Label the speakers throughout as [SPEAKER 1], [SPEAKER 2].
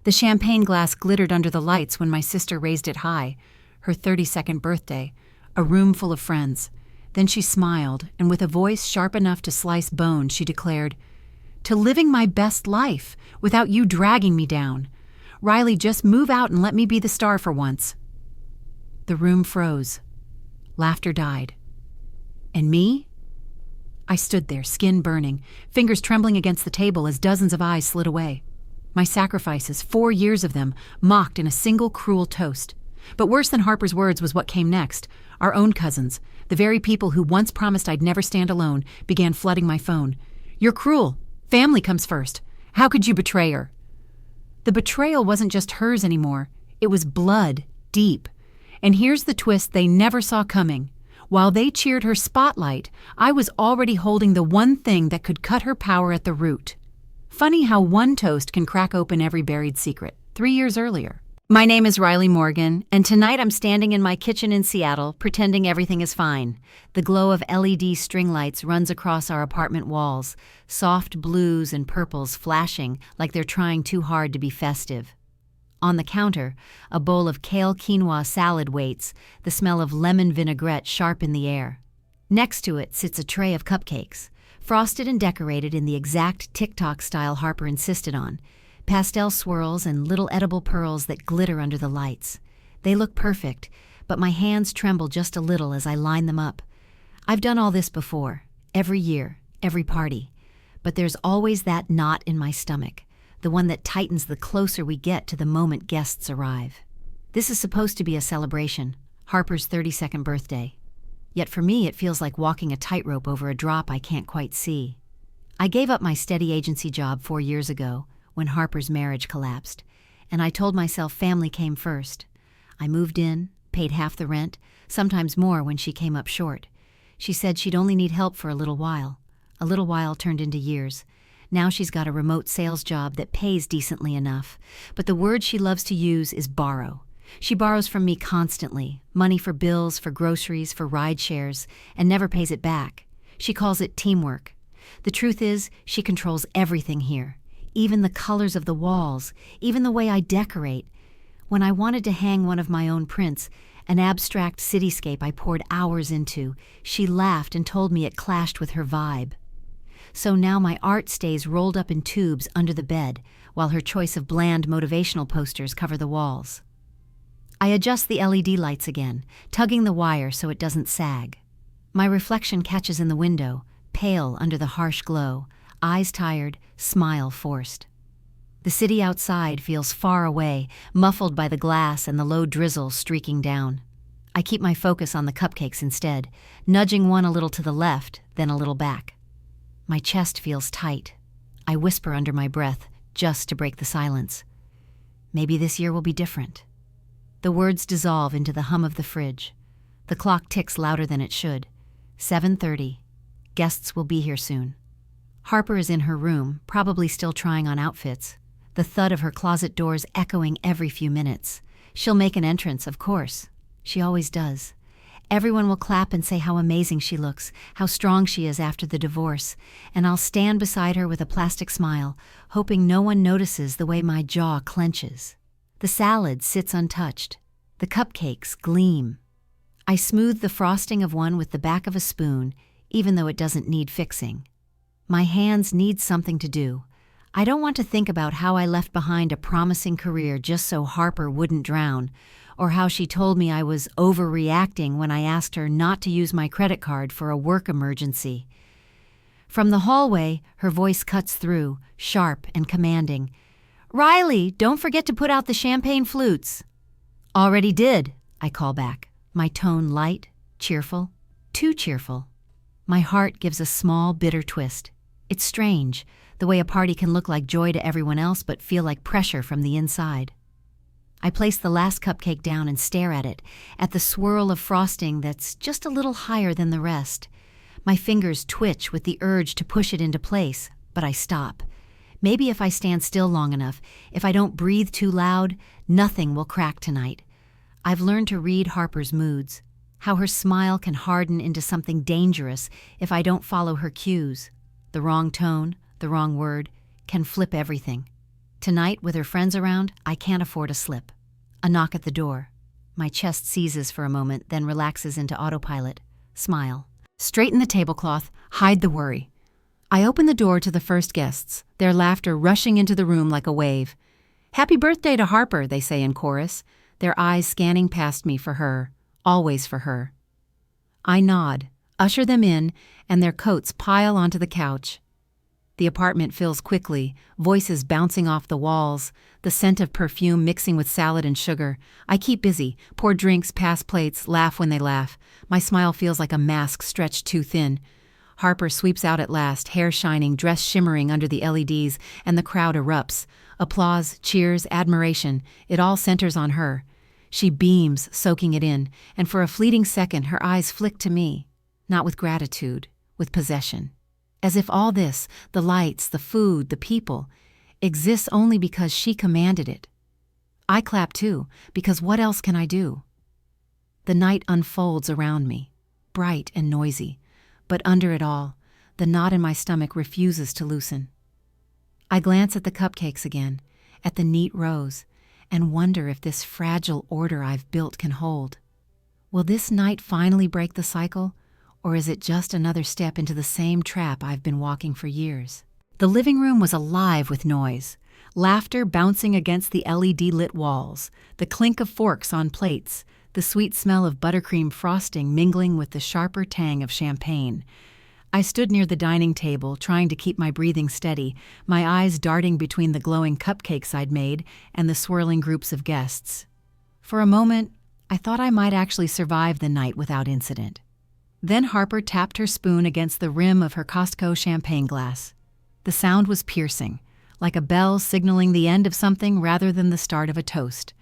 [SPEAKER 1] The champagne glass glittered under the lights when my sister raised it high, her 32nd birthday, a room full of friends. Then she smiled, and with a voice sharp enough to slice bone, she declared, "To living my best life, without you dragging me down. Riley, just move out and let me be the star for once." The room froze. Laughter died. And me? I stood there, skin burning, fingers trembling against the table as dozens of eyes slid away. My sacrifices, 4 years of them, mocked in a single cruel toast. But worse than Harper's words was what came next. Our own cousins, the very people who once promised I'd never stand alone, began flooding my phone. "You're cruel. Family comes first. How could you betray her?" The betrayal wasn't just hers anymore. It was blood, deep. And here's the twist they never saw coming. While they cheered her spotlight, I was already holding the one thing that could cut her power at the root. Funny how one toast can crack open every buried secret, 3 years earlier. My name is Riley Morgan, and tonight I'm standing in my kitchen in Seattle, pretending everything is fine. The glow of LED string lights runs across our apartment walls, soft blues and purples flashing like they're trying too hard to be festive. On the counter, a bowl of kale quinoa salad waits, the smell of lemon vinaigrette sharp in the air. Next to it sits a tray of cupcakes, frosted and decorated in the exact TikTok style Harper insisted on. Pastel swirls and little edible pearls that glitter under the lights. They look perfect, but my hands tremble just a little as I line them up. I've done all this before, every year, every party. But there's always that knot in my stomach, the one that tightens the closer we get to the moment guests arrive. This is supposed to be a celebration, Harper's 32nd birthday. Yet for me, it feels like walking a tightrope over a drop I can't quite see. I gave up my steady agency job 4 years ago, when Harper's marriage collapsed, and I told myself family came first. I moved in, paid half the rent, sometimes more when she came up short. She said she'd only need help for a little while. A little while turned into years. Now she's got a remote sales job that pays decently enough, but the word she loves to use is borrow. She borrows from me constantly, money for bills, for groceries, for ride shares, and never pays it back. She calls it teamwork. The truth is, she controls everything here, even the colors of the walls, even the way I decorate. When I wanted to hang one of my own prints, an abstract cityscape I poured hours into, she laughed and told me it clashed with her vibe. So now my art stays rolled up in tubes under the bed, while her choice of bland motivational posters cover the walls. I adjust the LED lights again, tugging the wire so it doesn't sag. My reflection catches in the window, pale under the harsh glow, eyes tired, smile forced. The city outside feels far away, muffled by the glass and the low drizzle streaking down. I keep my focus on the cupcakes instead, nudging one a little to the left, then a little back. My chest feels tight. I whisper under my breath, just to break the silence. Maybe this year will be different. The words dissolve into the hum of the fridge. The clock ticks louder than it should. 7:30. Guests will be here soon. Harper is in her room, probably still trying on outfits, the thud of her closet doors echoing every few minutes. She'll make an entrance, of course. She always does. Everyone will clap and say how amazing she looks, how strong she is after the divorce, and I'll stand beside her with a plastic smile, hoping no one notices the way my jaw clenches. The salad sits untouched. The cupcakes gleam. I smooth the frosting of one with the back of a spoon, even though it doesn't need fixing. My hands need something to do. I don't want to think about how I left behind a promising career just so Harper wouldn't drown, or how she told me I was overreacting when I asked her not to use my credit card for a work emergency. From the hallway, her voice cuts through, sharp and commanding. "Riley, don't forget to put out the champagne flutes." "Already did," I call back, my tone light, cheerful, too cheerful. My heart gives a small, bitter twist. It's strange, the way a party can look like joy to everyone else but feel like pressure from the inside. I place the last cupcake down and stare at it, at the swirl of frosting that's just a little higher than the rest. My fingers twitch with the urge to push it into place, but I stop. Maybe if I stand still long enough, if I don't breathe too loud, nothing will crack tonight. I've learned to read Harper's moods, how her smile can harden into something dangerous if I don't follow her cues. The wrong tone, the wrong word, can flip everything. Tonight, with her friends around, I can't afford a slip. A knock at the door. My chest seizes for a moment, then relaxes into autopilot. Smile. Straighten the tablecloth, hide the worry. I open the door to the first guests, their laughter rushing into the room like a wave. "Happy birthday to Harper," they say in chorus, their eyes scanning past me for her, always for her. I nod, usher them in, and their coats pile onto the couch. The apartment fills quickly, voices bouncing off the walls, the scent of perfume mixing with salad and sugar. I keep busy, pour drinks, pass plates, laugh when they laugh. My smile feels like a mask stretched too thin. Harper sweeps out at last, hair shining, dress shimmering under the LEDs, and the crowd erupts. Applause, cheers, admiration, it all centers on her. She beams, soaking it in, and for a fleeting second her eyes flick to me, not with gratitude, with possession. As if all this, the lights, the food, the people, exists only because she commanded it. I clap too, because what else can I do? The night unfolds around me, bright and noisy, but under it all, the knot in my stomach refuses to loosen. I glance at the cupcakes again, at the neat rows, and wonder if this fragile order I've built can hold. Will this night finally break the cycle? Or is it just another step into the same trap I've been walking for years? The living room was alive with noise, laughter bouncing against the LED-lit walls, the clink of forks on plates, the sweet smell of buttercream frosting mingling with the sharper tang of champagne. I stood near the dining table, trying to keep my breathing steady, my eyes darting between the glowing cupcakes I'd made and the swirling groups of guests. For a moment, I thought I might actually survive the night without incident. Then Harper tapped her spoon against the rim of her Costco champagne glass. The sound was piercing, like a bell signaling the end of something rather than the start of a toast.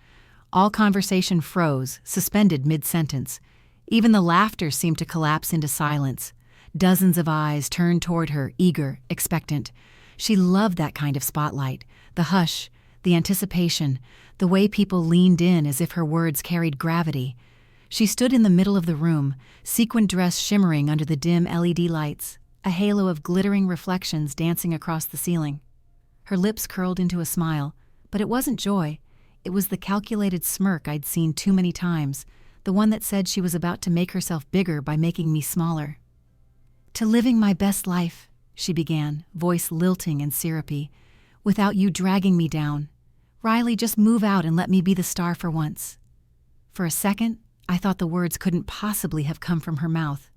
[SPEAKER 1] All conversation froze, suspended mid-sentence. Even the laughter seemed to collapse into silence. Dozens of eyes turned toward her, eager, expectant. She loved that kind of spotlight, the hush, the anticipation, the way people leaned in as if her words carried gravity. She stood in the middle of the room, sequined dress shimmering under the dim LED lights, a halo of glittering reflections dancing across the ceiling. Her lips curled into a smile, but it wasn't joy. It was the calculated smirk I'd seen too many times, the one that said she was about to make herself bigger by making me smaller. "To living my best life," she began, voice lilting and syrupy, "without you dragging me down. Riley, just move out and let me be the star for once." For a second, I thought the words couldn't possibly have come from her mouth.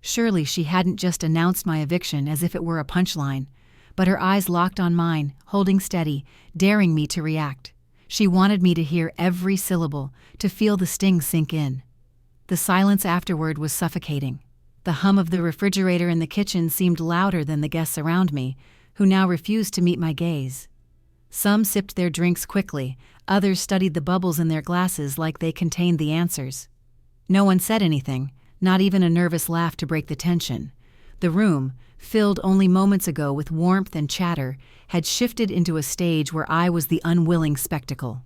[SPEAKER 1] Surely she hadn't just announced my eviction as if it were a punchline, but her eyes locked on mine, holding steady, daring me to react. She wanted me to hear every syllable, to feel the sting sink in. The silence afterward was suffocating. The hum of the refrigerator in the kitchen seemed louder than the guests around me, who now refused to meet my gaze. Some sipped their drinks quickly, others studied the bubbles in their glasses like they contained the answers. No one said anything, not even a nervous laugh to break the tension. The room, filled only moments ago with warmth and chatter, had shifted into a stage where I was the unwilling spectacle.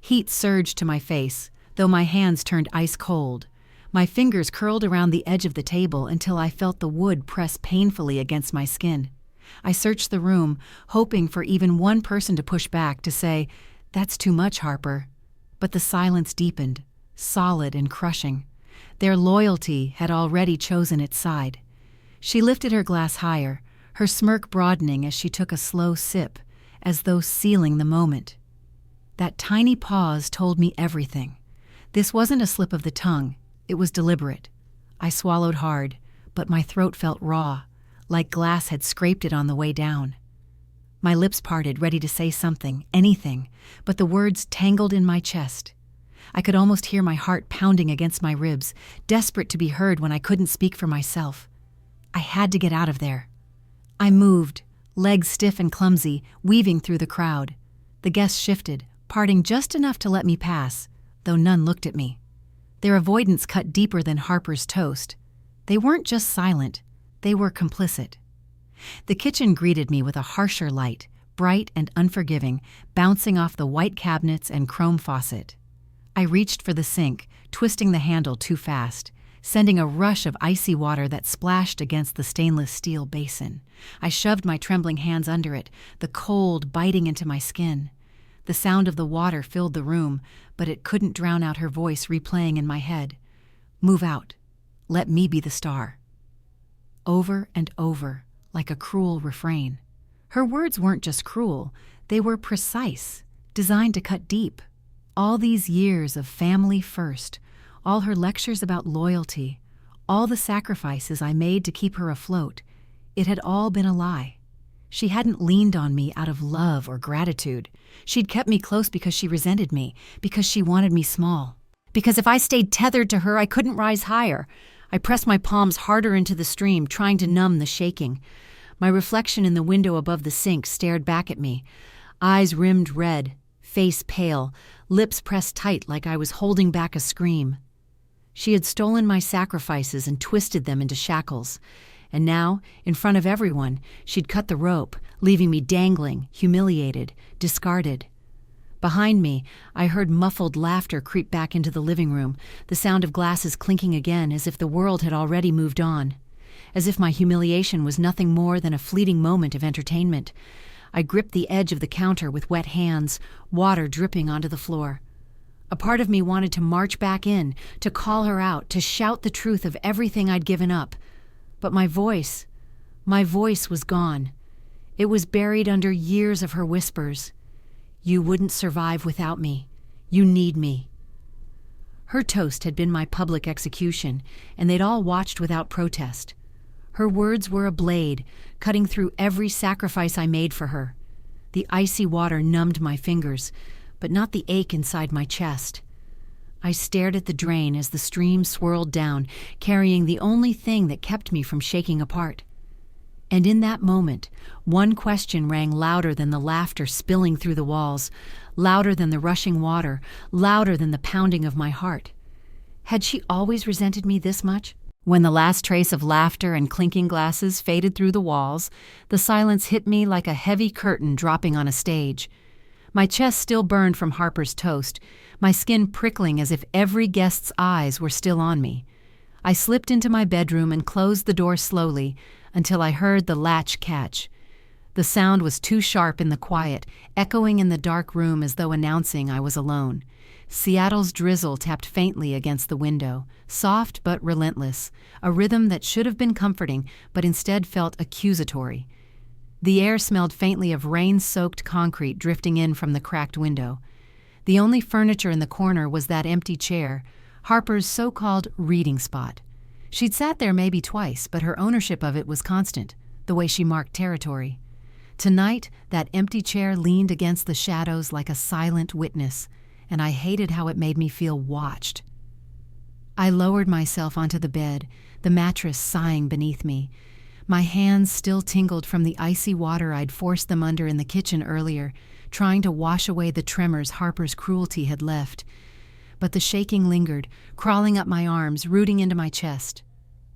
[SPEAKER 1] Heat surged to my face, though my hands turned ice cold. My fingers curled around the edge of the table until I felt the wood press painfully against my skin. I searched the room, hoping for even one person to push back, to say, "That's too much, Harper." But the silence deepened, solid and crushing. Their loyalty had already chosen its side. She lifted her glass higher, her smirk broadening as she took a slow sip, as though sealing the moment. That tiny pause told me everything. This wasn't a slip of the tongue. It was deliberate. I swallowed hard, but my throat felt raw, like glass had scraped it on the way down. My lips parted, ready to say something, anything, but the words tangled in my chest. I could almost hear my heart pounding against my ribs, desperate to be heard when I couldn't speak for myself. I had to get out of there. I moved, legs stiff and clumsy, weaving through the crowd. The guests shifted, parting just enough to let me pass, though none looked at me. Their avoidance cut deeper than Harper's toast. They weren't just silent, they were complicit. The kitchen greeted me with a harsher light, bright and unforgiving, bouncing off the white cabinets and chrome faucet. I reached for the sink, twisting the handle too fast. sending a rush of icy water that splashed against the stainless steel basin. I shoved my trembling hands under it, the cold biting into my skin. The sound of the water filled the room, but it couldn't drown out her voice replaying in my head. "Move out. Let me be the star." Over and over, like a cruel refrain. Her words weren't just cruel, they were precise, designed to cut deep. All these years of family first, all her lectures about loyalty, all the sacrifices I made to keep her afloat, it had all been a lie. She hadn't leaned on me out of love or gratitude. She'd kept me close because she resented me, because she wanted me small. Because if I stayed tethered to her, I couldn't rise higher. I pressed my palms harder into the stream, trying to numb the shaking. My reflection in the window above the sink stared back at me, eyes rimmed red, face pale, lips pressed tight like I was holding back a scream. She had stolen my sacrifices and twisted them into shackles. And now, in front of everyone, she'd cut the rope, leaving me dangling, humiliated, discarded. Behind me, I heard muffled laughter creep back into the living room, the sound of glasses clinking again as if the world had already moved on. As if my humiliation was nothing more than a fleeting moment of entertainment. I gripped the edge of the counter with wet hands, water dripping onto the floor. A part of me wanted to march back in, to call her out, to shout the truth of everything I'd given up. But my voice was gone. It was buried under years of her whispers. "You wouldn't survive without me. You need me." Her toast had been my public execution, and they'd all watched without protest. Her words were a blade, cutting through every sacrifice I made for her. The icy water numbed my fingers, but not the ache inside my chest. I stared at the drain as the stream swirled down, carrying the only thing that kept me from shaking apart. And in that moment, one question rang louder than the laughter spilling through the walls, louder than the rushing water, louder than the pounding of my heart. Had she always resented me this much? When the last trace of laughter and clinking glasses faded through the walls, the silence hit me like a heavy curtain dropping on a stage. My chest still burned from Harper's toast, my skin prickling as if every guest's eyes were still on me. I slipped into my bedroom and closed the door slowly until I heard the latch catch. The sound was too sharp in the quiet, echoing in the dark room as though announcing I was alone. Seattle's drizzle tapped faintly against the window, soft but relentless, a rhythm that should have been comforting but instead felt accusatory. The air smelled faintly of rain-soaked concrete drifting in from the cracked window. The only furniture in the corner was that empty chair, Harper's so-called reading spot. She'd sat there maybe twice, but her ownership of it was constant, the way she marked territory. Tonight, that empty chair leaned against the shadows like a silent witness, and I hated how it made me feel watched. I lowered myself onto the bed, the mattress sighing beneath me. My hands still tingled from the icy water I'd forced them under in the kitchen earlier, trying to wash away the tremors Harper's cruelty had left. But the shaking lingered, crawling up my arms, rooting into my chest.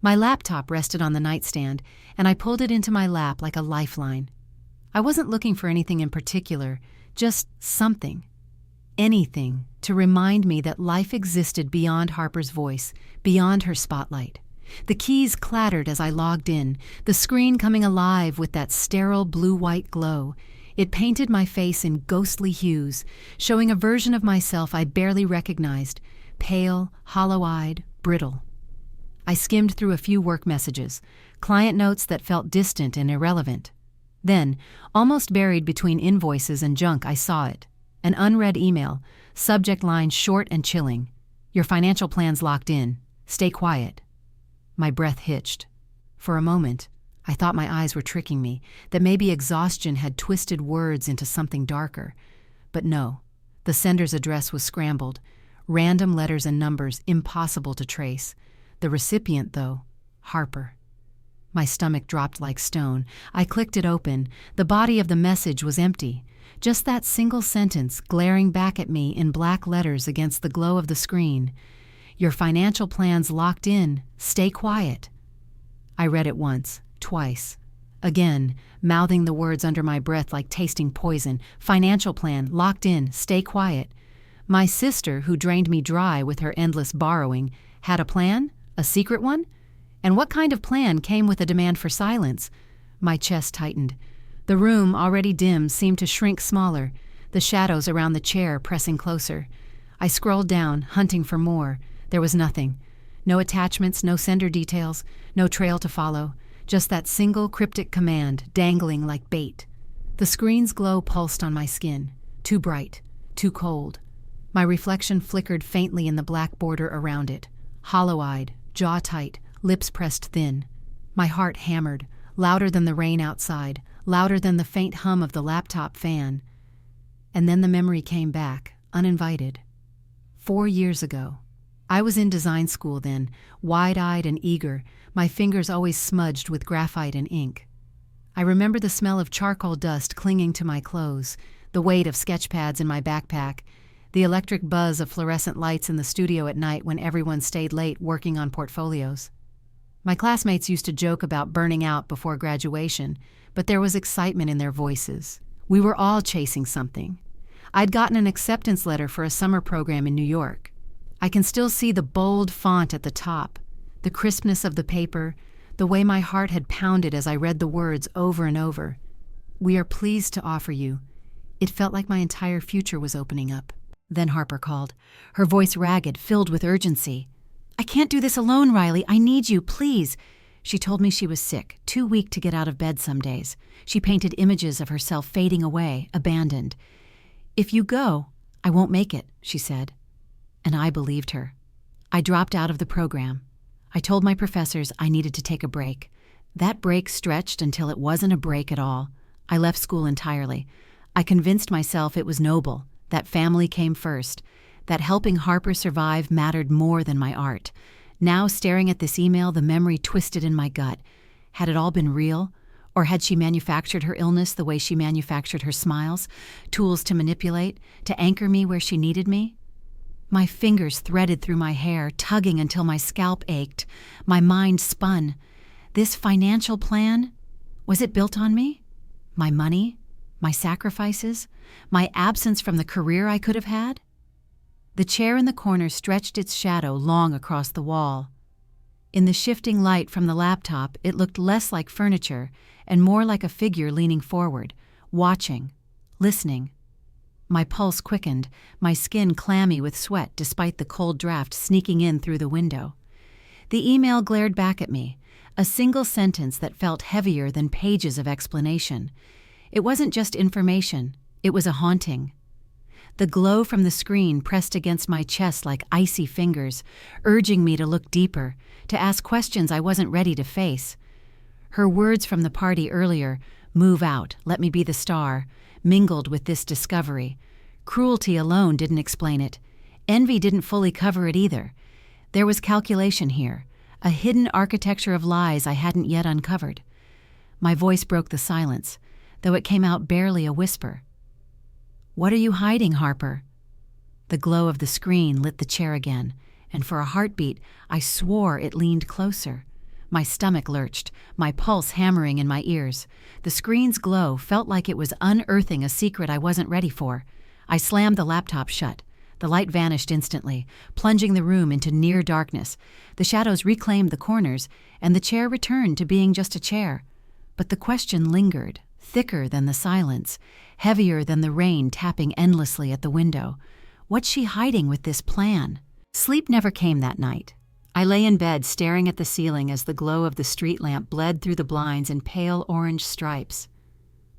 [SPEAKER 1] My laptop rested on the nightstand, and I pulled it into my lap like a lifeline. I wasn't looking for anything in particular, just something. Anything to remind me that life existed beyond Harper's voice, beyond her spotlight. The keys clattered as I logged in, the screen coming alive with that sterile blue-white glow. It painted my face in ghostly hues, showing a version of myself I barely recognized, pale, hollow-eyed, brittle. I skimmed through a few work messages, client notes that felt distant and irrelevant. Then, almost buried between invoices and junk, I saw it. An unread email, subject line short and chilling. "Your financial plan's locked in. Stay quiet." My breath hitched. For a moment, I thought my eyes were tricking me, that maybe exhaustion had twisted words into something darker. But no, the sender's address was scrambled, random letters and numbers impossible to trace. The recipient, though, Harper. My stomach dropped like stone. I clicked it open. The body of the message was empty. Just that single sentence glaring back at me in black letters against the glow of the screen. "Your financial plan's locked in. Stay quiet." I read it once, twice. Again, mouthing the words under my breath like tasting poison. Financial plan, locked in, stay quiet. My sister, who drained me dry with her endless borrowing, had a plan? A secret one? And what kind of plan came with a demand for silence? My chest tightened. The room, already dim, seemed to shrink smaller, the shadows around the chair pressing closer. I scrolled down, hunting for more. There was nothing. No attachments, no sender details, no trail to follow, just that single cryptic command dangling like bait. The screen's glow pulsed on my skin, too bright, too cold. My reflection flickered faintly in the black border around it, hollow-eyed, jaw tight, lips pressed thin. My heart hammered, louder than the rain outside, louder than the faint hum of the laptop fan. And then the memory came back, uninvited. 4 years ago. I was in design school then, wide-eyed and eager, my fingers always smudged with graphite and ink. I remember the smell of charcoal dust clinging to my clothes, the weight of sketch pads in my backpack, the electric buzz of fluorescent lights in the studio at night when everyone stayed late working on portfolios. My classmates used to joke about burning out before graduation, but there was excitement in their voices. We were all chasing something. I'd gotten an acceptance letter for a summer program in New York. I can still see the bold font at the top, the crispness of the paper, the way my heart had pounded as I read the words over and over. "We are pleased to offer you." It felt like my entire future was opening up. Then Harper called, her voice ragged, filled with urgency. "I can't do this alone, Riley. I need you, please." She told me she was sick, too weak to get out of bed some days. She painted images of herself fading away, abandoned. "If you go, I won't make it," she said. And I believed her. I dropped out of the program. I told my professors I needed to take a break. That break stretched until it wasn't a break at all. I left school entirely. I convinced myself it was noble, that family came first, that helping Harper survive mattered more than my art. Now, staring at this email, the memory twisted in my gut. Had it all been real? Or had she manufactured her illness the way she manufactured her smiles? Tools to manipulate, to anchor me where she needed me? My fingers threaded through my hair, tugging until my scalp ached. My mind spun. This financial plan? Was it built on me? My money? My sacrifices? My absence from the career I could have had? The chair in the corner stretched its shadow long across the wall. In the shifting light from the laptop, it looked less like furniture and more like a figure leaning forward, watching, listening. My pulse quickened, my skin clammy with sweat despite the cold draft sneaking in through the window. The email glared back at me, a single sentence that felt heavier than pages of explanation. It wasn't just information, it was a haunting. The glow from the screen pressed against my chest like icy fingers, urging me to look deeper, to ask questions I wasn't ready to face. Her words from the party earlier, "Move out, let me be the star," mingled with this discovery. Cruelty alone didn't explain it. Envy didn't fully cover it either. There was calculation here, a hidden architecture of lies I hadn't yet uncovered. My voice broke the silence, though it came out barely a whisper. "What are you hiding, Harper?" The glow of the screen lit the chair again, and for a heartbeat, I swore it leaned closer. My stomach lurched, my pulse hammering in my ears. The screen's glow felt like it was unearthing a secret I wasn't ready for. I slammed the laptop shut. The light vanished instantly, plunging the room into near darkness. The shadows reclaimed the corners, and the chair returned to being just a chair. But the question lingered, thicker than the silence, heavier than the rain tapping endlessly at the window. What's she hiding with this plan? Sleep never came that night. I lay in bed staring at the ceiling as the glow of the street lamp bled through the blinds in pale orange stripes.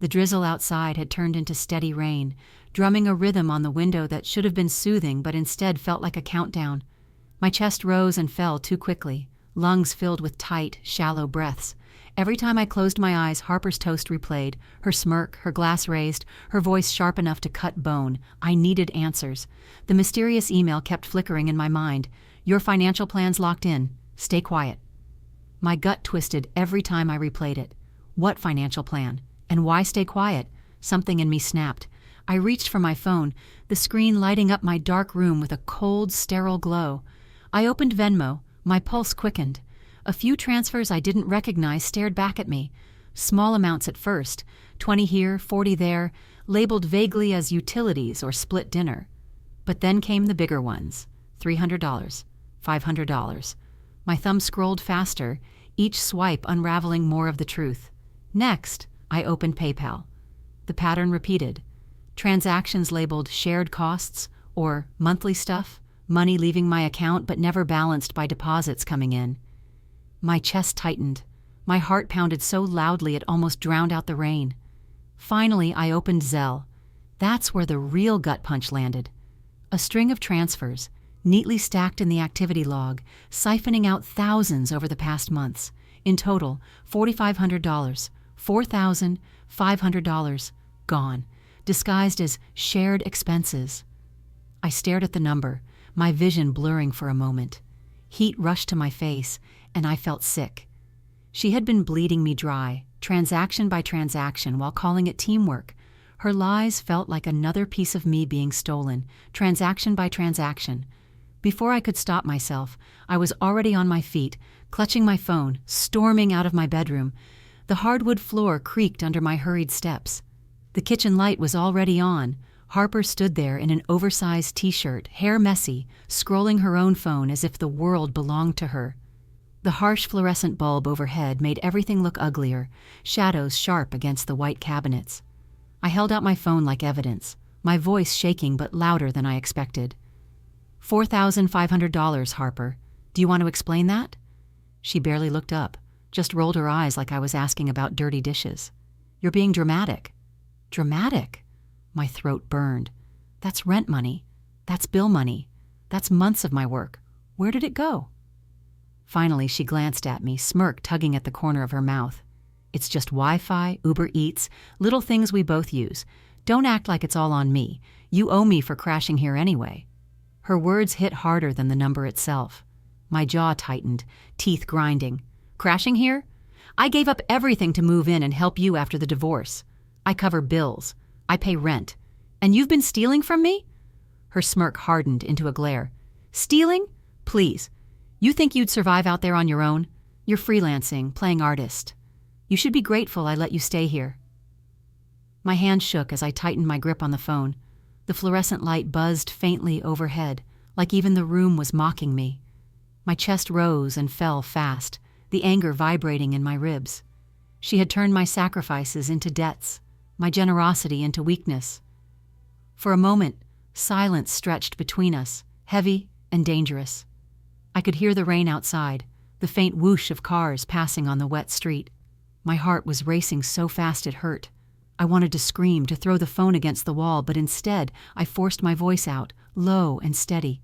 [SPEAKER 1] The drizzle outside had turned into steady rain, drumming a rhythm on the window that should have been soothing but instead felt like a countdown. My chest rose and fell too quickly, lungs filled with tight, shallow breaths. Every time I closed my eyes, Harper's toast replayed, her smirk, her glass raised, her voice sharp enough to cut bone. I needed answers. The mysterious email kept flickering in my mind. "Your financial plan's locked in. Stay quiet." My gut twisted every time I replayed it. What financial plan? And why stay quiet? Something in me snapped. I reached for my phone, the screen lighting up my dark room with a cold, sterile glow. I opened Venmo. My pulse quickened. A few transfers I didn't recognize stared back at me. Small amounts at first, 20 here, 40 there, labeled vaguely as utilities or split dinner. But then came the bigger ones. $300, $500. My thumb scrolled faster, each swipe unraveling more of the truth. Next, I opened PayPal. The pattern repeated. Transactions labeled shared costs or monthly stuff, money leaving my account but never balanced by deposits coming in. My chest tightened. My heart pounded so loudly it almost drowned out the rain. Finally, I opened Zelle. That's where the real gut punch landed. A string of transfers, neatly stacked in the activity log, siphoning out thousands over the past months. In total, $4,500, $4,500, gone, disguised as shared expenses. I stared at the number, my vision blurring for a moment. Heat rushed to my face, and I felt sick. She had been bleeding me dry, transaction by transaction, while calling it teamwork. Her lies felt like another piece of me being stolen, transaction by transaction. Before I could stop myself, I was already on my feet, clutching my phone, storming out of my bedroom. The hardwood floor creaked under my hurried steps. The kitchen light was already on. Harper stood there in an oversized t-shirt, hair messy, scrolling her own phone as if the world belonged to her. The harsh fluorescent bulb overhead made everything look uglier, shadows sharp against the white cabinets. I held out my phone like evidence, my voice shaking but louder than I expected. $4,500, Harper. Do you want to explain that? She barely looked up, just rolled her eyes like I was asking about dirty dishes. You're being dramatic. Dramatic? My throat burned. That's rent money. That's bill money. That's months of my work. Where did it go? Finally, she glanced at me, smirk tugging at the corner of her mouth. It's just Wi-Fi, Uber Eats, little things we both use. Don't act like it's all on me. You owe me for crashing here anyway. Her words hit harder than the number itself. My jaw tightened, teeth grinding. Crashing here? I gave up everything to move in and help you after the divorce. I cover bills. I pay rent. And you've been stealing from me? Her smirk hardened into a glare. Stealing? Please. You think you'd survive out there on your own? You're freelancing, playing artist. You should be grateful I let you stay here. My hand shook as I tightened my grip on the phone. The fluorescent light buzzed faintly overhead, like even the room was mocking me. My chest rose and fell fast, the anger vibrating in my ribs. She had turned my sacrifices into debts, my generosity into weakness. For a moment, silence stretched between us, heavy and dangerous. I could hear the rain outside, the faint whoosh of cars passing on the wet street. My heart was racing so fast it hurt. I wanted to scream, to throw the phone against the wall, but instead I forced my voice out, low and steady.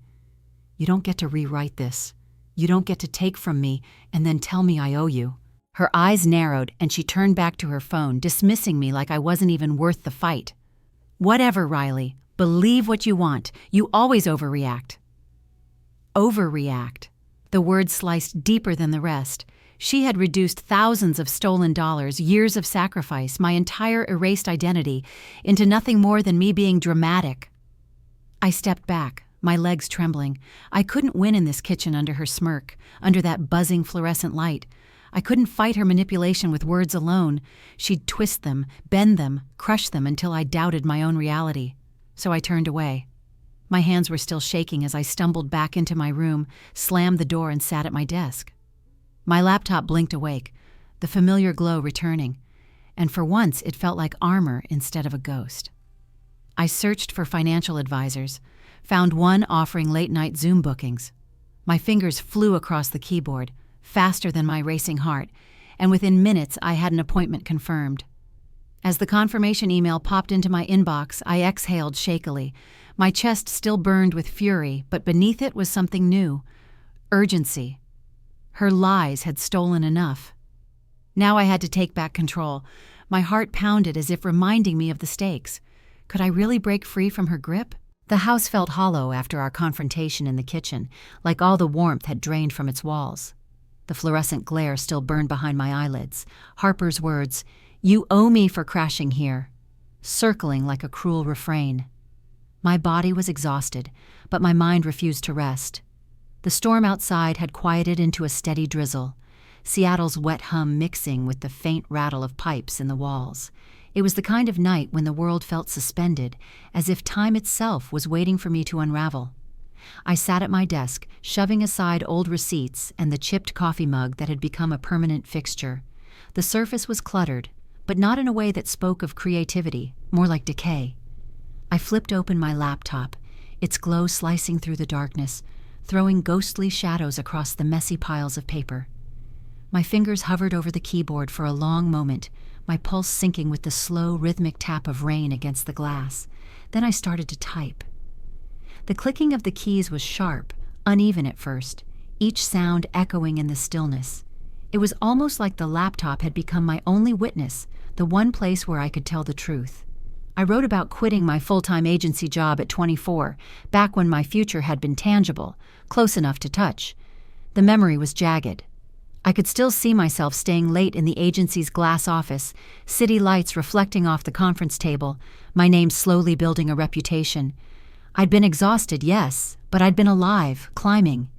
[SPEAKER 1] You don't get to rewrite this. You don't get to take from me and then tell me I owe you. Her eyes narrowed and she turned back to her phone, dismissing me like I wasn't even worth the fight. Whatever, Riley. Believe what you want. You always overreact. Overreact. The word sliced deeper than the rest. She had reduced thousands of stolen dollars, years of sacrifice, my entire erased identity, into nothing more than me being dramatic. I stepped back, my legs trembling. I couldn't win in this kitchen under her smirk, under that buzzing fluorescent light. I couldn't fight her manipulation with words alone. She'd twist them, bend them, crush them until I doubted my own reality. So I turned away. My hands were still shaking as I stumbled back into my room, slammed the door, and sat at my desk. My laptop blinked awake, the familiar glow returning, and for once it felt like armor instead of a ghost. I searched for financial advisors, found one offering late-night Zoom bookings. My fingers flew across the keyboard, faster than my racing heart, and within minutes I had an appointment confirmed. As the confirmation email popped into my inbox, I exhaled shakily. My chest still burned with fury, but beneath it was something new. Urgency. Her lies had stolen enough. Now I had to take back control. My heart pounded as if reminding me of the stakes. Could I really break free from her grip? The house felt hollow after our confrontation in the kitchen, like all the warmth had drained from its walls. The fluorescent glare still burned behind my eyelids. Harper's words, "You owe me for crashing here," circling like a cruel refrain. My body was exhausted, but my mind refused to rest. The storm outside had quieted into a steady drizzle, Seattle's wet hum mixing with the faint rattle of pipes in the walls. It was the kind of night when the world felt suspended, as if time itself was waiting for me to unravel. I sat at my desk, shoving aside old receipts and the chipped coffee mug that had become a permanent fixture. The surface was cluttered, but not in a way that spoke of creativity, more like decay. I flipped open my laptop, its glow slicing through the darkness, throwing ghostly shadows across the messy piles of paper. My fingers hovered over the keyboard for a long moment, my pulse syncing with the slow, rhythmic tap of rain against the glass. Then I started to type. The clicking of the keys was sharp, uneven at first, each sound echoing in the stillness. It was almost like the laptop had become my only witness, the one place where I could tell the truth. I wrote about quitting my full-time agency job at 24, back when my future had been tangible, close enough to touch. The memory was jagged. I could still see myself staying late in the agency's glass office, city lights reflecting off the conference table, my name slowly building a reputation. I'd been exhausted, yes, but I'd been alive, climbing.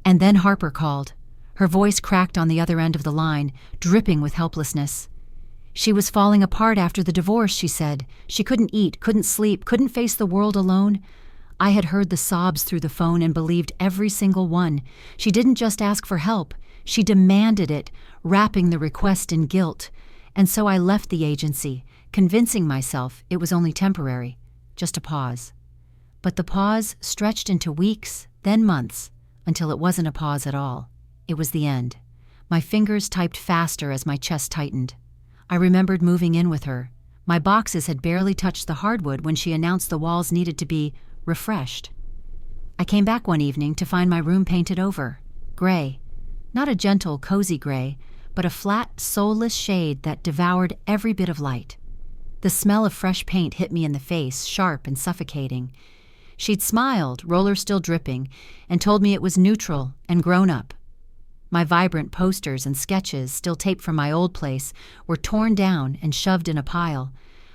[SPEAKER 1] And then Harper called. Her voice cracked on the other end of the line, dripping with helplessness. She was falling apart after the divorce, she said. She couldn't eat, couldn't sleep, couldn't face the world alone. I had heard the sobs through the phone and believed every single one. She didn't just ask for help. She demanded it, wrapping the request in guilt. And so I left the agency, convincing myself it was only temporary, just a pause. But the pause stretched into weeks, then months, until it wasn't a pause at all. It was the end. My fingers typed faster as my chest tightened. I remembered moving in with her. My boxes had barely touched the hardwood when she announced the walls needed to be refreshed. I came back one evening to find my room painted over. Gray. Not a gentle, cozy gray, but a flat, soulless shade that devoured every bit of light. The smell of fresh paint hit me in the face, sharp and suffocating. She'd smiled, roller still dripping, and told me it was neutral and grown up. My vibrant posters and sketches, still taped from my old place, were torn down and shoved in a pile.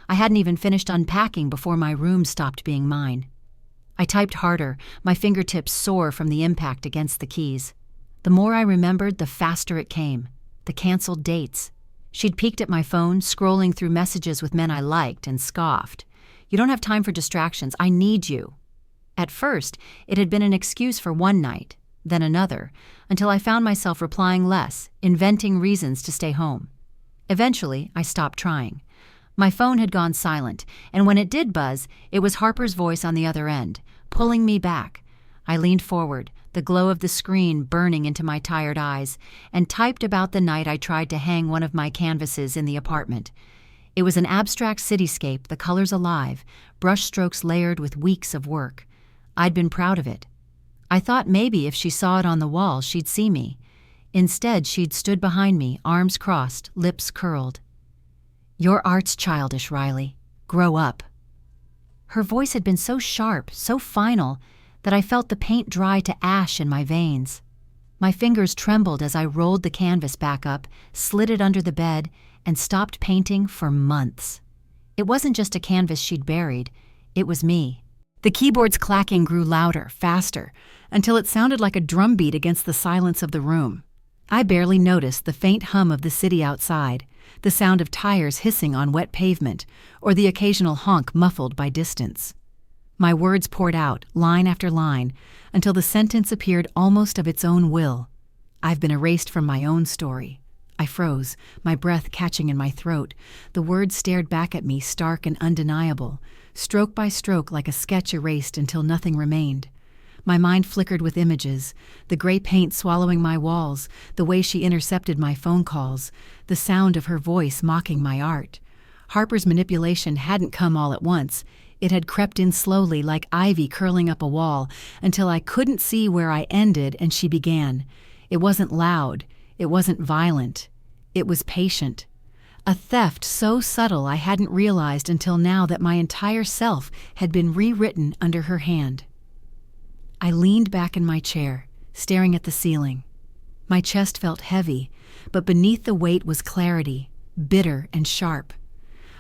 [SPEAKER 1] I hadn't even finished unpacking before my room stopped being mine. I typed harder, my fingertips sore from the impact against the keys. The more I remembered, the faster it came. The canceled dates. She'd peeked at my phone, scrolling through messages with men I liked, and scoffed. "You don't have time for distractions. I need you." At first, it had been an excuse for one night, then another, until I found myself replying less, inventing reasons to stay home. Eventually, I stopped trying. My phone had gone silent, and when it did buzz, it was Harper's voice on the other end, pulling me back. I leaned forward, the glow of the screen burning into my tired eyes, and typed about the night I tried to hang one of my canvases in the apartment. It was an abstract cityscape, the colors alive, brushstrokes layered with weeks of work. I'd been proud of it. I thought maybe if she saw it on the wall, she'd see me. Instead, she'd stood behind me, arms crossed, lips curled. "Your art's childish, Riley. Grow up." Her voice had been so sharp, so final, that I felt the paint dry to ash in my veins. My fingers trembled as I rolled the canvas back up, slid it under the bed, and stopped painting for months. It wasn't just a canvas she'd buried, it was me. The keyboard's clacking grew louder, faster, until it sounded like a drumbeat against the silence of the room. I barely noticed the faint hum of the city outside, the sound of tires hissing on wet pavement, or the occasional honk muffled by distance. My words poured out, line after line, until the sentence appeared almost of its own will. I've been erased from my own story. I froze, my breath catching in my throat. The words stared back at me, stark and undeniable, stroke by stroke like a sketch erased until nothing remained. My mind flickered with images, the gray paint swallowing my walls, the way she intercepted my phone calls, the sound of her voice mocking my art. Harper's manipulation hadn't come all at once. It had crept in slowly like ivy curling up a wall until I couldn't see where I ended and she began. It wasn't loud. It wasn't violent. It was patient. A theft so subtle I hadn't realized until now that my entire self had been rewritten under her hand. I leaned back in my chair, staring at the ceiling. My chest felt heavy, but beneath the weight was clarity, bitter and sharp.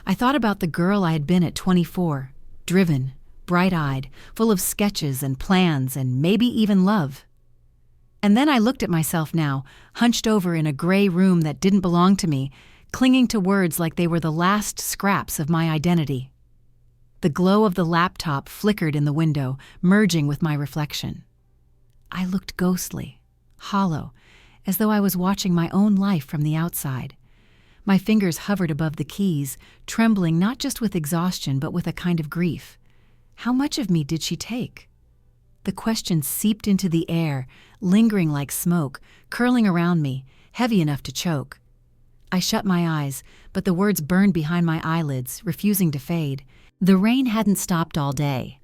[SPEAKER 1] I thought about the girl I had been at 24, driven, bright-eyed, full of sketches and plans and maybe even love. And then I looked at myself now, hunched over in a gray room that didn't belong to me, clinging to words like they were the last scraps of my identity. The glow of the laptop flickered in the window, merging with my reflection. I looked ghostly, hollow, as though I was watching my own life from the outside. My fingers hovered above the keys, trembling not just with exhaustion but with a kind of grief. How much of me did she take? The question seeped into the air, lingering like smoke, curling around me, heavy enough to choke. I shut my eyes, but the words burned behind my eyelids, refusing to fade. The rain hadn't stopped all day.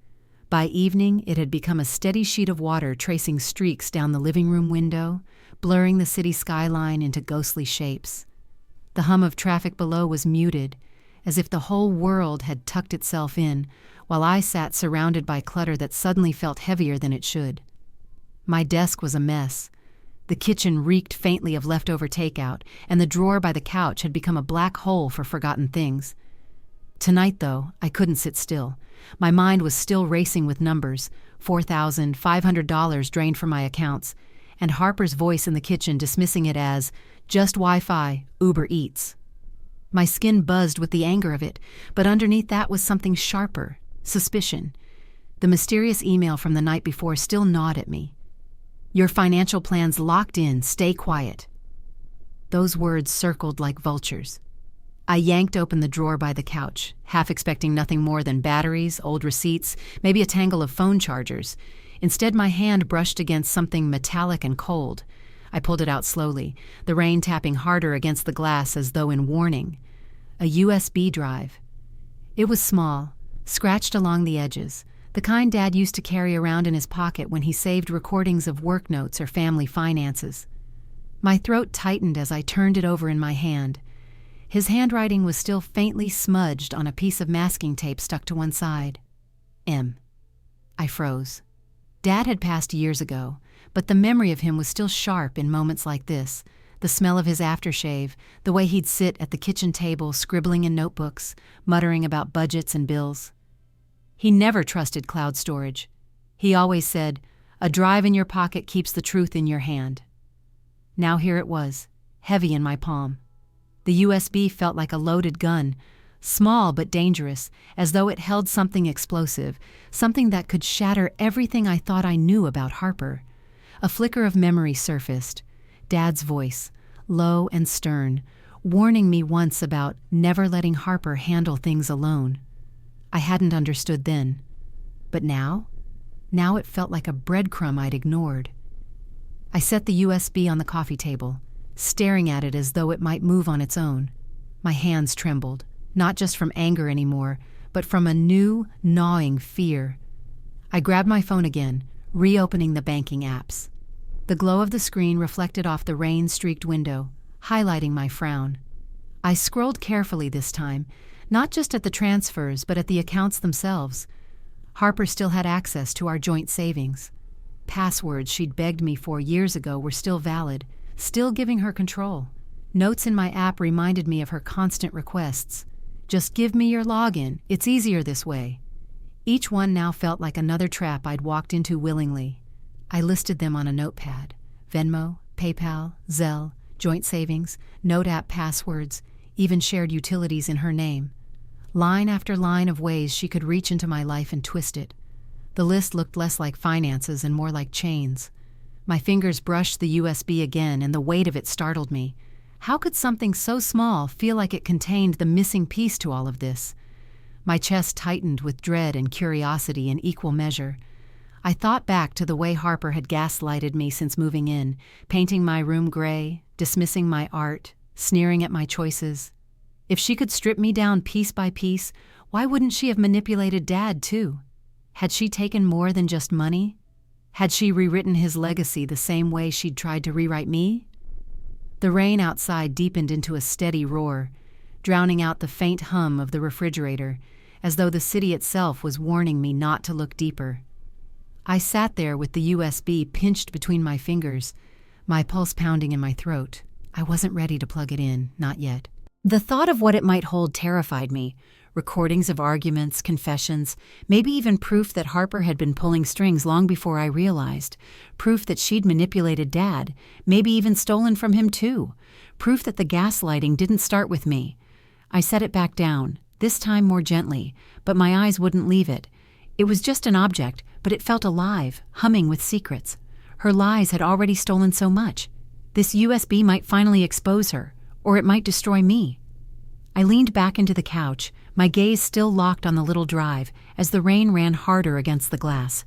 [SPEAKER 1] By evening, it had become a steady sheet of water tracing streaks down the living room window, blurring the city skyline into ghostly shapes. The hum of traffic below was muted, as if the whole world had tucked itself in, while I sat surrounded by clutter that suddenly felt heavier than it should. My desk was a mess. The kitchen reeked faintly of leftover takeout, and the drawer by the couch had become a black hole for forgotten things. Tonight, though, I couldn't sit still. My mind was still racing with numbers, $4,500 drained from my accounts, and Harper's voice in the kitchen dismissing it as just Wi-Fi, Uber Eats. My skin buzzed with the anger of it, but underneath that was something sharper, suspicion. The mysterious email from the night before still gnawed at me. Your financial plan's locked in, stay quiet. Those words circled like vultures. I yanked open the drawer by the couch, half expecting nothing more than batteries, old receipts, maybe a tangle of phone chargers. Instead, my hand brushed against something metallic and cold. I pulled it out slowly, the rain tapping harder against the glass as though in warning. A USB drive. It was small, scratched along the edges, the kind Dad used to carry around in his pocket when he saved recordings of work notes or family finances. My throat tightened as I turned it over in my hand. His handwriting was still faintly smudged on a piece of masking tape stuck to one side. M. I froze. Dad had passed years ago, but the memory of him was still sharp in moments like this. The smell of his aftershave, the way he'd sit at the kitchen table scribbling in notebooks, muttering about budgets and bills. He never trusted cloud storage. He always said, "A drive in your pocket keeps the truth in your hand." Now here it was, heavy in my palm. The USB felt like a loaded gun, small but dangerous, as though it held something explosive, something that could shatter everything I thought I knew about Harper. A flicker of memory surfaced. Dad's voice, low and stern, warning me once about never letting Harper handle things alone. I hadn't understood then. But now? Now it felt like a breadcrumb I'd ignored. I set the USB on the coffee table, staring at it as though it might move on its own. My hands trembled, not just from anger anymore, but from a new, gnawing fear. I grabbed my phone again, reopening the banking apps. The glow of the screen reflected off the rain-streaked window, highlighting my frown. I scrolled carefully this time, not just at the transfers but at the accounts themselves. Harper still had access to our joint savings. Passwords she'd begged me for years ago were still valid, still giving her control. Notes in my app reminded me of her constant requests. Just give me your login, it's easier this way. Each one now felt like another trap I'd walked into willingly. I listed them on a notepad. Venmo, PayPal, Zelle, joint savings, note app passwords, even shared utilities in her name. Line after line of ways she could reach into my life and twist it. The list looked less like finances and more like chains. My fingers brushed the USB again, and the weight of it startled me. How could something so small feel like it contained the missing piece to all of this? My chest tightened with dread and curiosity in equal measure. I thought back to the way Harper had gaslighted me since moving in, painting my room gray, dismissing my art, sneering at my choices. If she could strip me down piece by piece, why wouldn't she have manipulated Dad too? Had she taken more than just money? Had she rewritten his legacy the same way she'd tried to rewrite me? The rain outside deepened into a steady roar, drowning out the faint hum of the refrigerator, as though the city itself was warning me not to look deeper. I sat there with the USB pinched between my fingers, my pulse pounding in my throat. I wasn't ready to plug it in, not yet. The thought of what it might hold terrified me. Recordings of arguments, confessions, maybe even proof that Harper had been pulling strings long before I realized. Proof that she'd manipulated Dad, maybe even stolen from him too. Proof that the gaslighting didn't start with me. I set it back down, this time more gently, but my eyes wouldn't leave it. It was just an object, but it felt alive, humming with secrets. Her lies had already stolen so much. This USB might finally expose her, or it might destroy me. I leaned back into the couch, my gaze still locked on the little drive, as the rain ran harder against the glass.